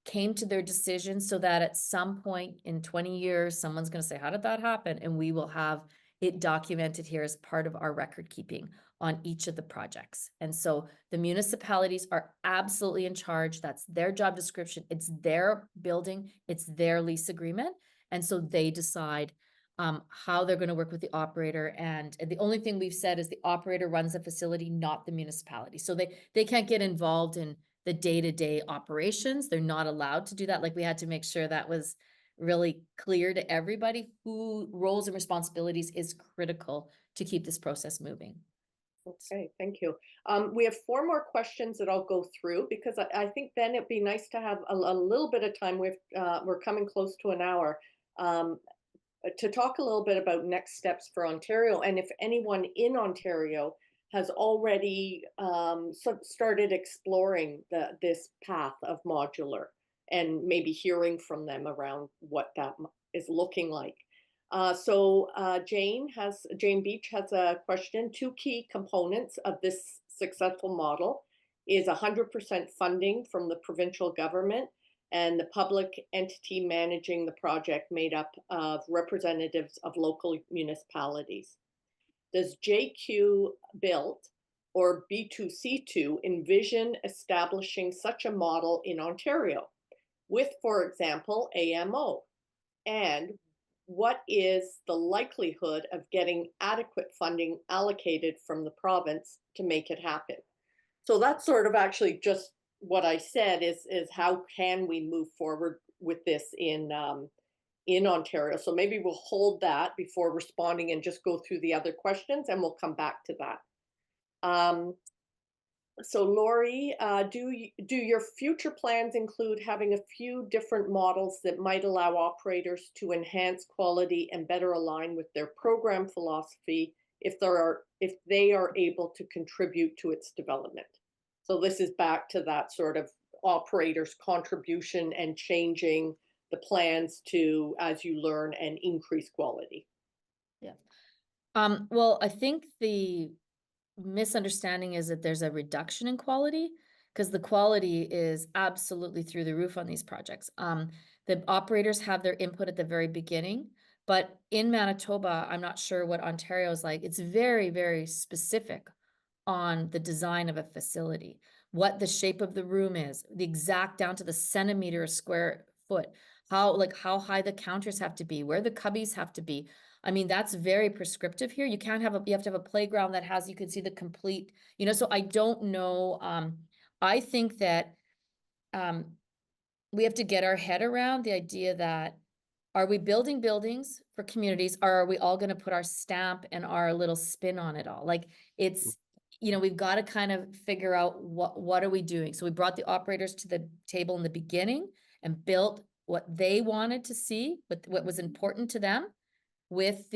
came to their decision, so that at some point in 20 years, someone's going to say, how did that happen? And we will have it documented here as part of our record keeping on each of the projects. And so the municipalities are absolutely in charge. That's their job description. It's their building. It's their lease agreement. And so they decide how they're going to work with the operator. And the only thing we've said is the operator runs the facility, not the municipality. So they can't get involved in the day-to-day operations. They're not allowed to do that. Like, we had to make sure that was really clear to everybody who roles and responsibilities is critical to keep this process moving. Okay, thank you. We have 4 more questions that I'll go through, because I think then it'd be nice to have a little bit of time. We're coming close to an hour to talk a little bit about next steps for Ontario, and if anyone in Ontario has already started exploring this path of modular, and maybe hearing from them around what that is looking like. So Jane Beach has a question. 2 key components of this successful model is 100% funding from the provincial government and the public entity managing the project, made up of representatives of local municipalities. Does JQ Built or B2C2 envision establishing such a model in Ontario with, for example, AMO? And what is the likelihood of getting adequate funding allocated from the province to make it happen? So that's sort of actually just what I said is how can we move forward with this in Ontario? So maybe we'll hold that before responding and just go through the other questions, and we'll come back to that. So Lori, do your future plans include having a few different models that might allow operators to enhance quality and better align with their program philosophy if they are able to contribute to its development? So this is back to that sort of operator's contribution and changing the plans to, as you learn, and increase quality. Yeah. Well, I think the misunderstanding is that there's a reduction in quality, because the quality is absolutely through the roof on these projects. The operators have their input at the very beginning, but in Manitoba, I'm not sure what Ontario is like. It's very, very specific on the design of a facility. what the shape of the room is, the exact down to the centimeter or square foot, how high the counters have to be, where the cubbies have to be. I mean, that's very prescriptive here. You can't have you have to have a playground that has, you can see the complete, so I don't know. I think that we have to get our head around the idea that, are we building buildings for communities, or are we all going to put our stamp and our little spin on it all? Like, it's, we've got to kind of figure out what are we doing? So we brought the operators to the table in the beginning and built what they wanted to see, what was important to them, with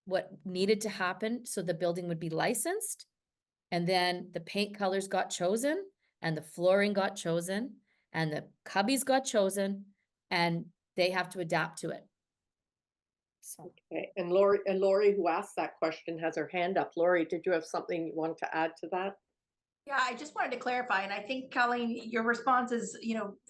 what needed to happen so the building would be licensed. And then the paint colors got chosen, and the flooring got chosen, and the cubbies got chosen, and they have to adapt to it. So. Okay, and Lori, who asked that question, has her hand up. Lori, did you have something you want to add to that? Yeah, I just wanted to clarify, and I think, Colleen, your response is,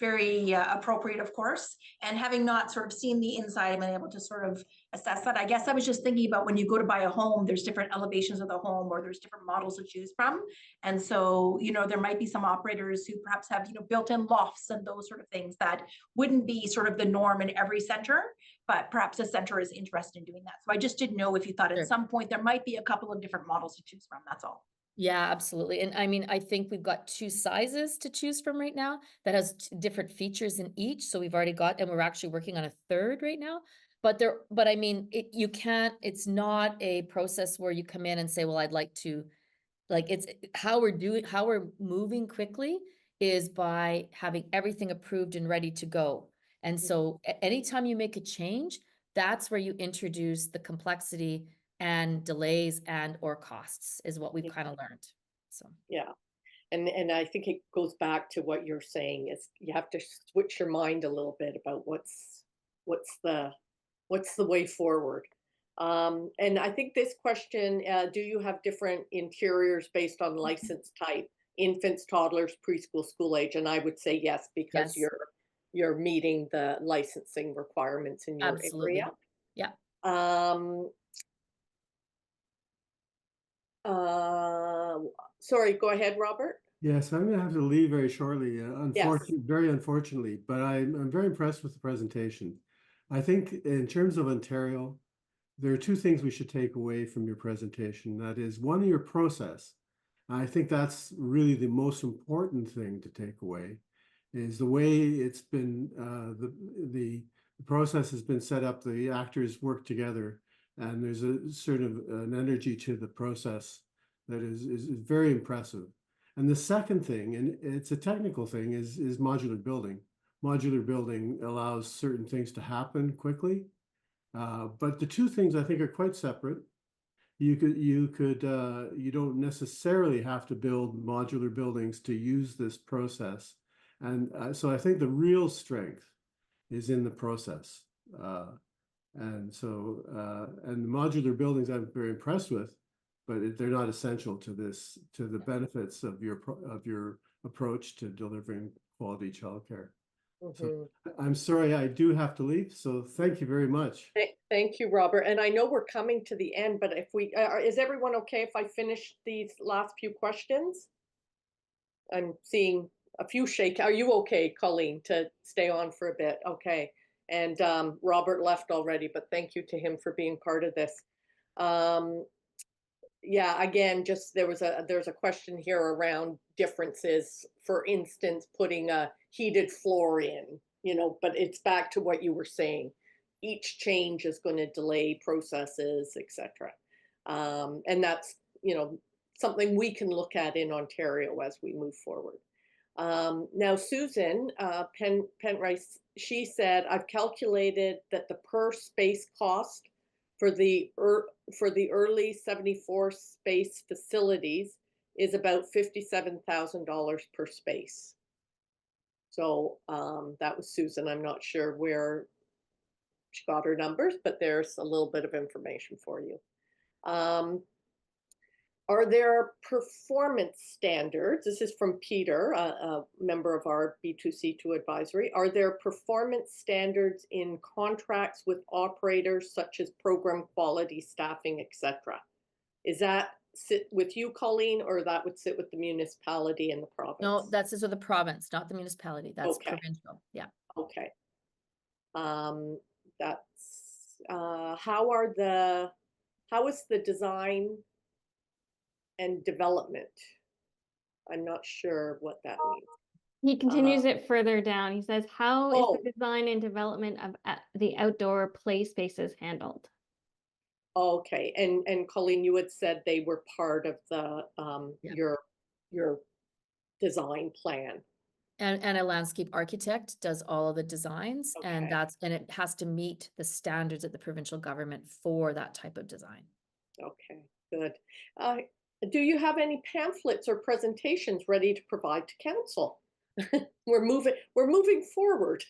very appropriate, of course. And having not sort of seen the inside, I've been able to sort of assess that. I guess I was just thinking about when you go to buy a home, there's different elevations of the home, or there's different models to choose from. And so, there might be some operators who perhaps have, built-in lofts and those sort of things that wouldn't be sort of the norm in every center, but perhaps a center is interested in doing that. So I just didn't know if you thought at some point there might be a couple of different models to choose from, that's all. Yeah, absolutely. And I mean, I think we've got 2 sizes to choose from right now that has different features in each. So we've already got, and we're actually working on a 3rd right now. But I mean, it's not a process where you come in and say, well, I'd like to, it's how we're moving quickly is by having everything approved and ready to go. And so anytime you make a change, that's where you introduce the complexity and delays and or costs, is what we've kind of learned. So yeah, and I think it goes back to what you're saying, is you have to switch your mind a little bit about what's the way forward. And I think this question, do you have different interiors based on license type, infants, toddlers, preschool, school age? And I would say yes, because yes, you're meeting the licensing requirements in your absolutely. area. Yeah. Sorry, go ahead, Robert. Yes, I'm going to have to leave very shortly, Yes. very unfortunately, but I'm very impressed with the presentation. I think in terms of Ontario, there are 2 things we should take away from your presentation. That is, one, your process. I think that's really the most important thing to take away, is the way it's been, the process has been set up, the actors work together, and there's a sort of an energy to the process that is very impressive. And the second thing, and it's a technical thing, is modular building. Modular building allows certain things to happen quickly, but the 2 things I think are quite separate. You don't necessarily have to build modular buildings to use this process, and so I think the real strength is in the process. And the modular buildings I'm very impressed with, but they're not essential to the benefits of your approach to delivering quality childcare. So I'm sorry, I do have to leave. So thank you very much. Thank you, Robert. And I know we're coming to the end, but if we, is everyone okay if I finish these last few questions? I'm seeing a few shake. Are you okay, Colleen, to stay on for a bit? Okay. And Robert left already, but thank you to him for being part of this. Yeah, again, just there's a question here around differences. For instance, putting a heated floor in, but it's back to what you were saying. Each change is going to delay processes, etc. And that's, something we can look at in Ontario as we move forward. Now, Susan Penrice, she said, I've calculated that the per space cost for the early 74 space facilities is about $57,000 per space. So that was Susan. I'm not sure where she got her numbers, but there's a little bit of information for you. Are there performance standards? This is from Peter, a member of our B2C2 advisory. Are there performance standards in contracts with operators such as program quality, staffing, etc.? Is that sit with you, Colleen, or that would sit with the municipality and the province? No, that's just with the province, not the municipality. That's Okay. provincial. Yeah. Okay. That's, how is the design and development? I'm not sure what that means. He continues it further down. He says, how is Oh. the design and development of the outdoor play spaces handled? Okay, and Colleen, you had said they were part of the, Yeah. your design plan. And a landscape architect does all of the designs, and Okay. and it has to meet the standards of the provincial government for that type of design. Okay, good. Do you have any pamphlets or presentations ready to provide to council? We're moving forward.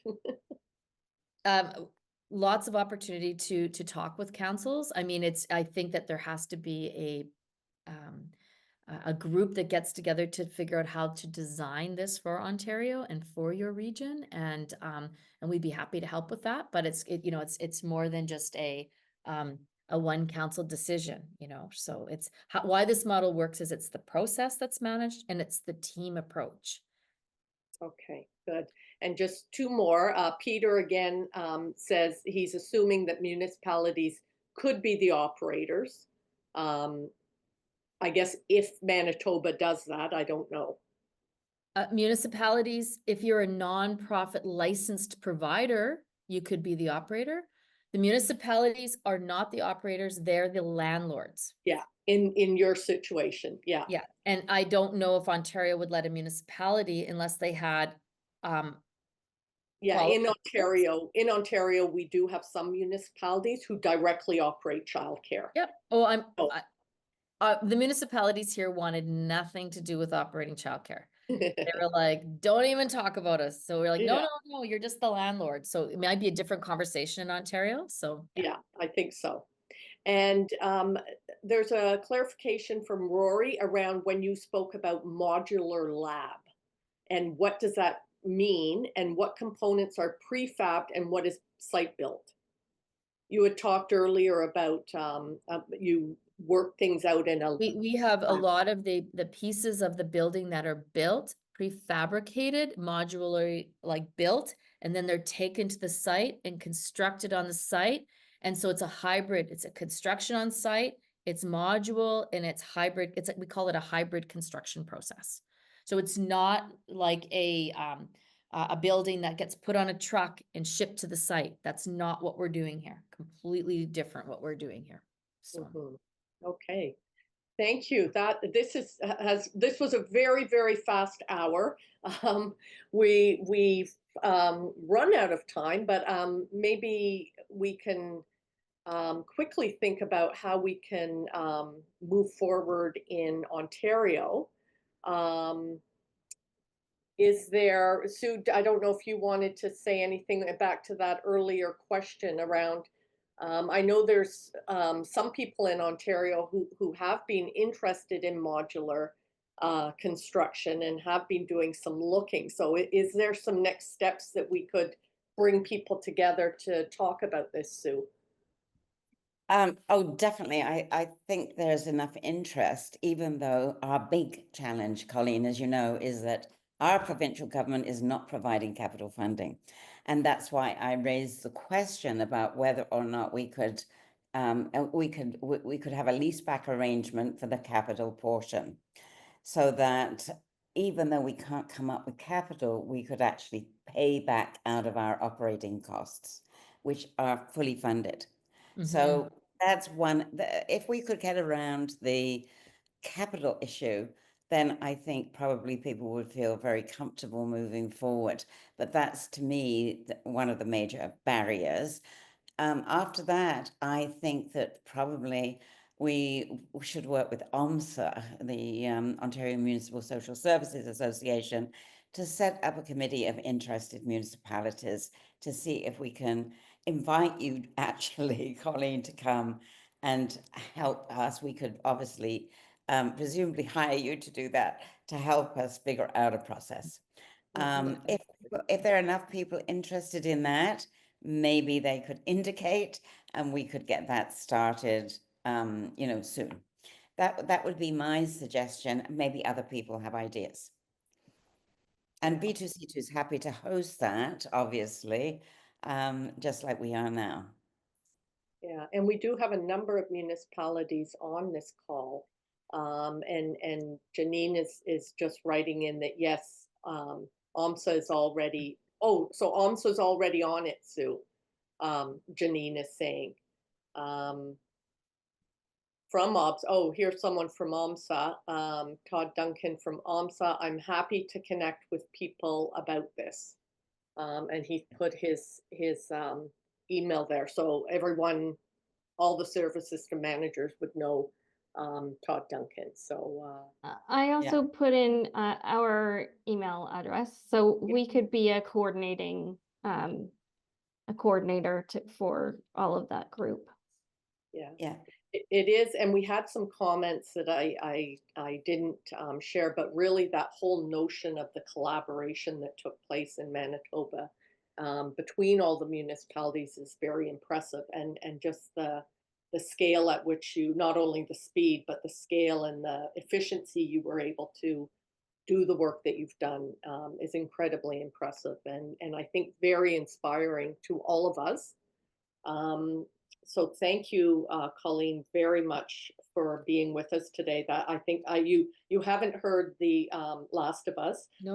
Lots of opportunity to talk with councils. I mean, I think that there has to be a group that gets together to figure out how to design this for Ontario and for your region, and we'd be happy to help with that. But it's more than just a one council decision, So it's why this model works is it's the process that's managed and it's the team approach. Okay, good. And just two more. Peter again says he's assuming that municipalities could be the operators. I guess if Manitoba does that, I don't know. Municipalities, if you're a nonprofit licensed provider, you could be the operator. The municipalities are not the operators, they're the landlords. Yeah, in your situation, yeah. Yeah, and I don't know if Ontario would let a municipality unless they had Yeah, in Ontario, we do have some municipalities who directly operate childcare. Yep. The municipalities here wanted nothing to do with operating childcare. They were like, don't even talk about us. So we're like, no, Yeah. no, no, you're just the landlord. So it might be a different conversation in Ontario. So Yeah, I think so. And there's a clarification from Rory around when you spoke about modular lab. And what does that mean? And what components are prefabbed and what is site built? You had talked earlier about you work things out in a. we have a lot of the pieces of the building that are built, prefabricated, modularly built, and then they're taken to the site and constructed on the site. And so it's a hybrid, it's a construction on site, it's module, and it's hybrid. We call it a hybrid construction process. So it's not like a building that gets put on a truck and shipped to the site. That's not what we're doing here. Completely different what we're doing here. So. Okay, thank you. This was a very, very fast hour. We've run out of time, but maybe we can quickly think about how we can move forward in Ontario. Sue, I don't know if you wanted to say anything back to that earlier question around, I know there's some people in Ontario who have been interested in modular construction and have been doing some looking. So is there some next steps that we could bring people together to talk about this, Sue? Oh, definitely. I think there's enough interest, even though our big challenge, Colleen, as you know, is that our provincial government is not providing capital funding. And that's why I raised the question about whether or not we could have a leaseback arrangement for the capital portion, so that even though we can't come up with capital, we could actually pay back out of our operating costs, which are fully funded. So that's one. If we could get around the capital issue, then I think probably people would feel very comfortable moving forward. But that's, to me, one of the major barriers. After that, I think that probably we should work with OMSA, the Ontario Municipal Social Services Association, to set up a committee of interested municipalities to see if we can invite you, actually, Colleen, to come and help us. We could obviously presumably hire you to do that, to help us figure out a process. If there are enough people interested in that, maybe they could indicate and we could get that started, soon. That would be my suggestion. Maybe other people have ideas. And B2C2 is happy to host that, obviously, just like we are now. Yeah, and we do have a number of municipalities on this call. And Janine is just writing in that, yes, OMSA is already, so OMSA is already on it, Sue. Janine is saying. From OMSA, here's someone from OMSA, Todd Duncan from OMSA. I'm happy to connect with people about this. And he put his email there, so everyone, all the service system managers would know Todd Duncan. So I also put in our email address, so we could be a coordinating a coordinator for all of that group. Yeah. It is, and we had some comments that I didn't share, but really that whole notion of the collaboration that took place in Manitoba between all the municipalities is very impressive, and just the scale at which you, not only the speed, but the scale and the efficiency you were able to do the work that you've done is incredibly impressive, and I think very inspiring to all of us. So thank you, Colleen, very much for being with us today. That I think you haven't heard the last of us. No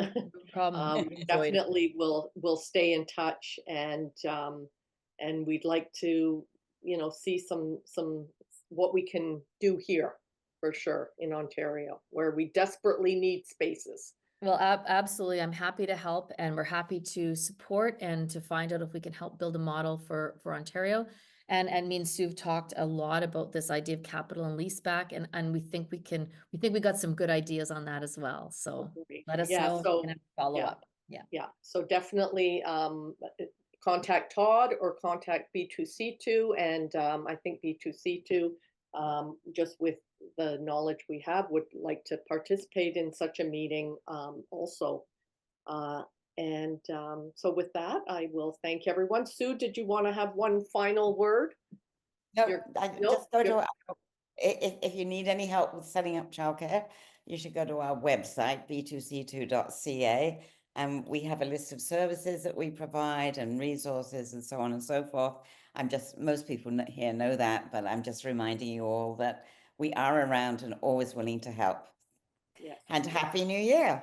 problem. Definitely we'll stay in touch, and we'd like to see some what we can do here for sure in Ontario, where we desperately need spaces. Well, absolutely. I'm happy to help, and we're happy to support and to find out if we can help build a model for Ontario. And me and Sue talked a lot about this idea of capital and lease back, and we think we got some good ideas on that as well. So let us know if we can follow up. Yeah. So definitely contact Todd or contact B2C2, and I think B2C2, just with the knowledge we have, would like to participate in such a meeting also. So with that, I will thank everyone. Sue, did you want to have one final word? No, just go to our, if you need any help with setting up childcare, you should go to our website, b2c2.ca, and we have a list of services that we provide and resources and so on and so forth. Most people here know that, but I'm just reminding you all that we are around and always willing to help. Yeah. And Happy New Year.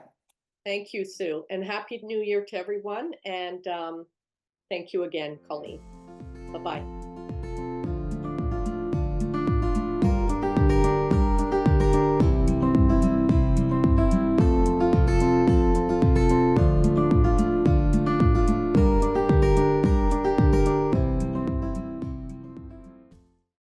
Thank you, Sue, and Happy New Year to everyone. And thank you again, Colleen. Bye-bye.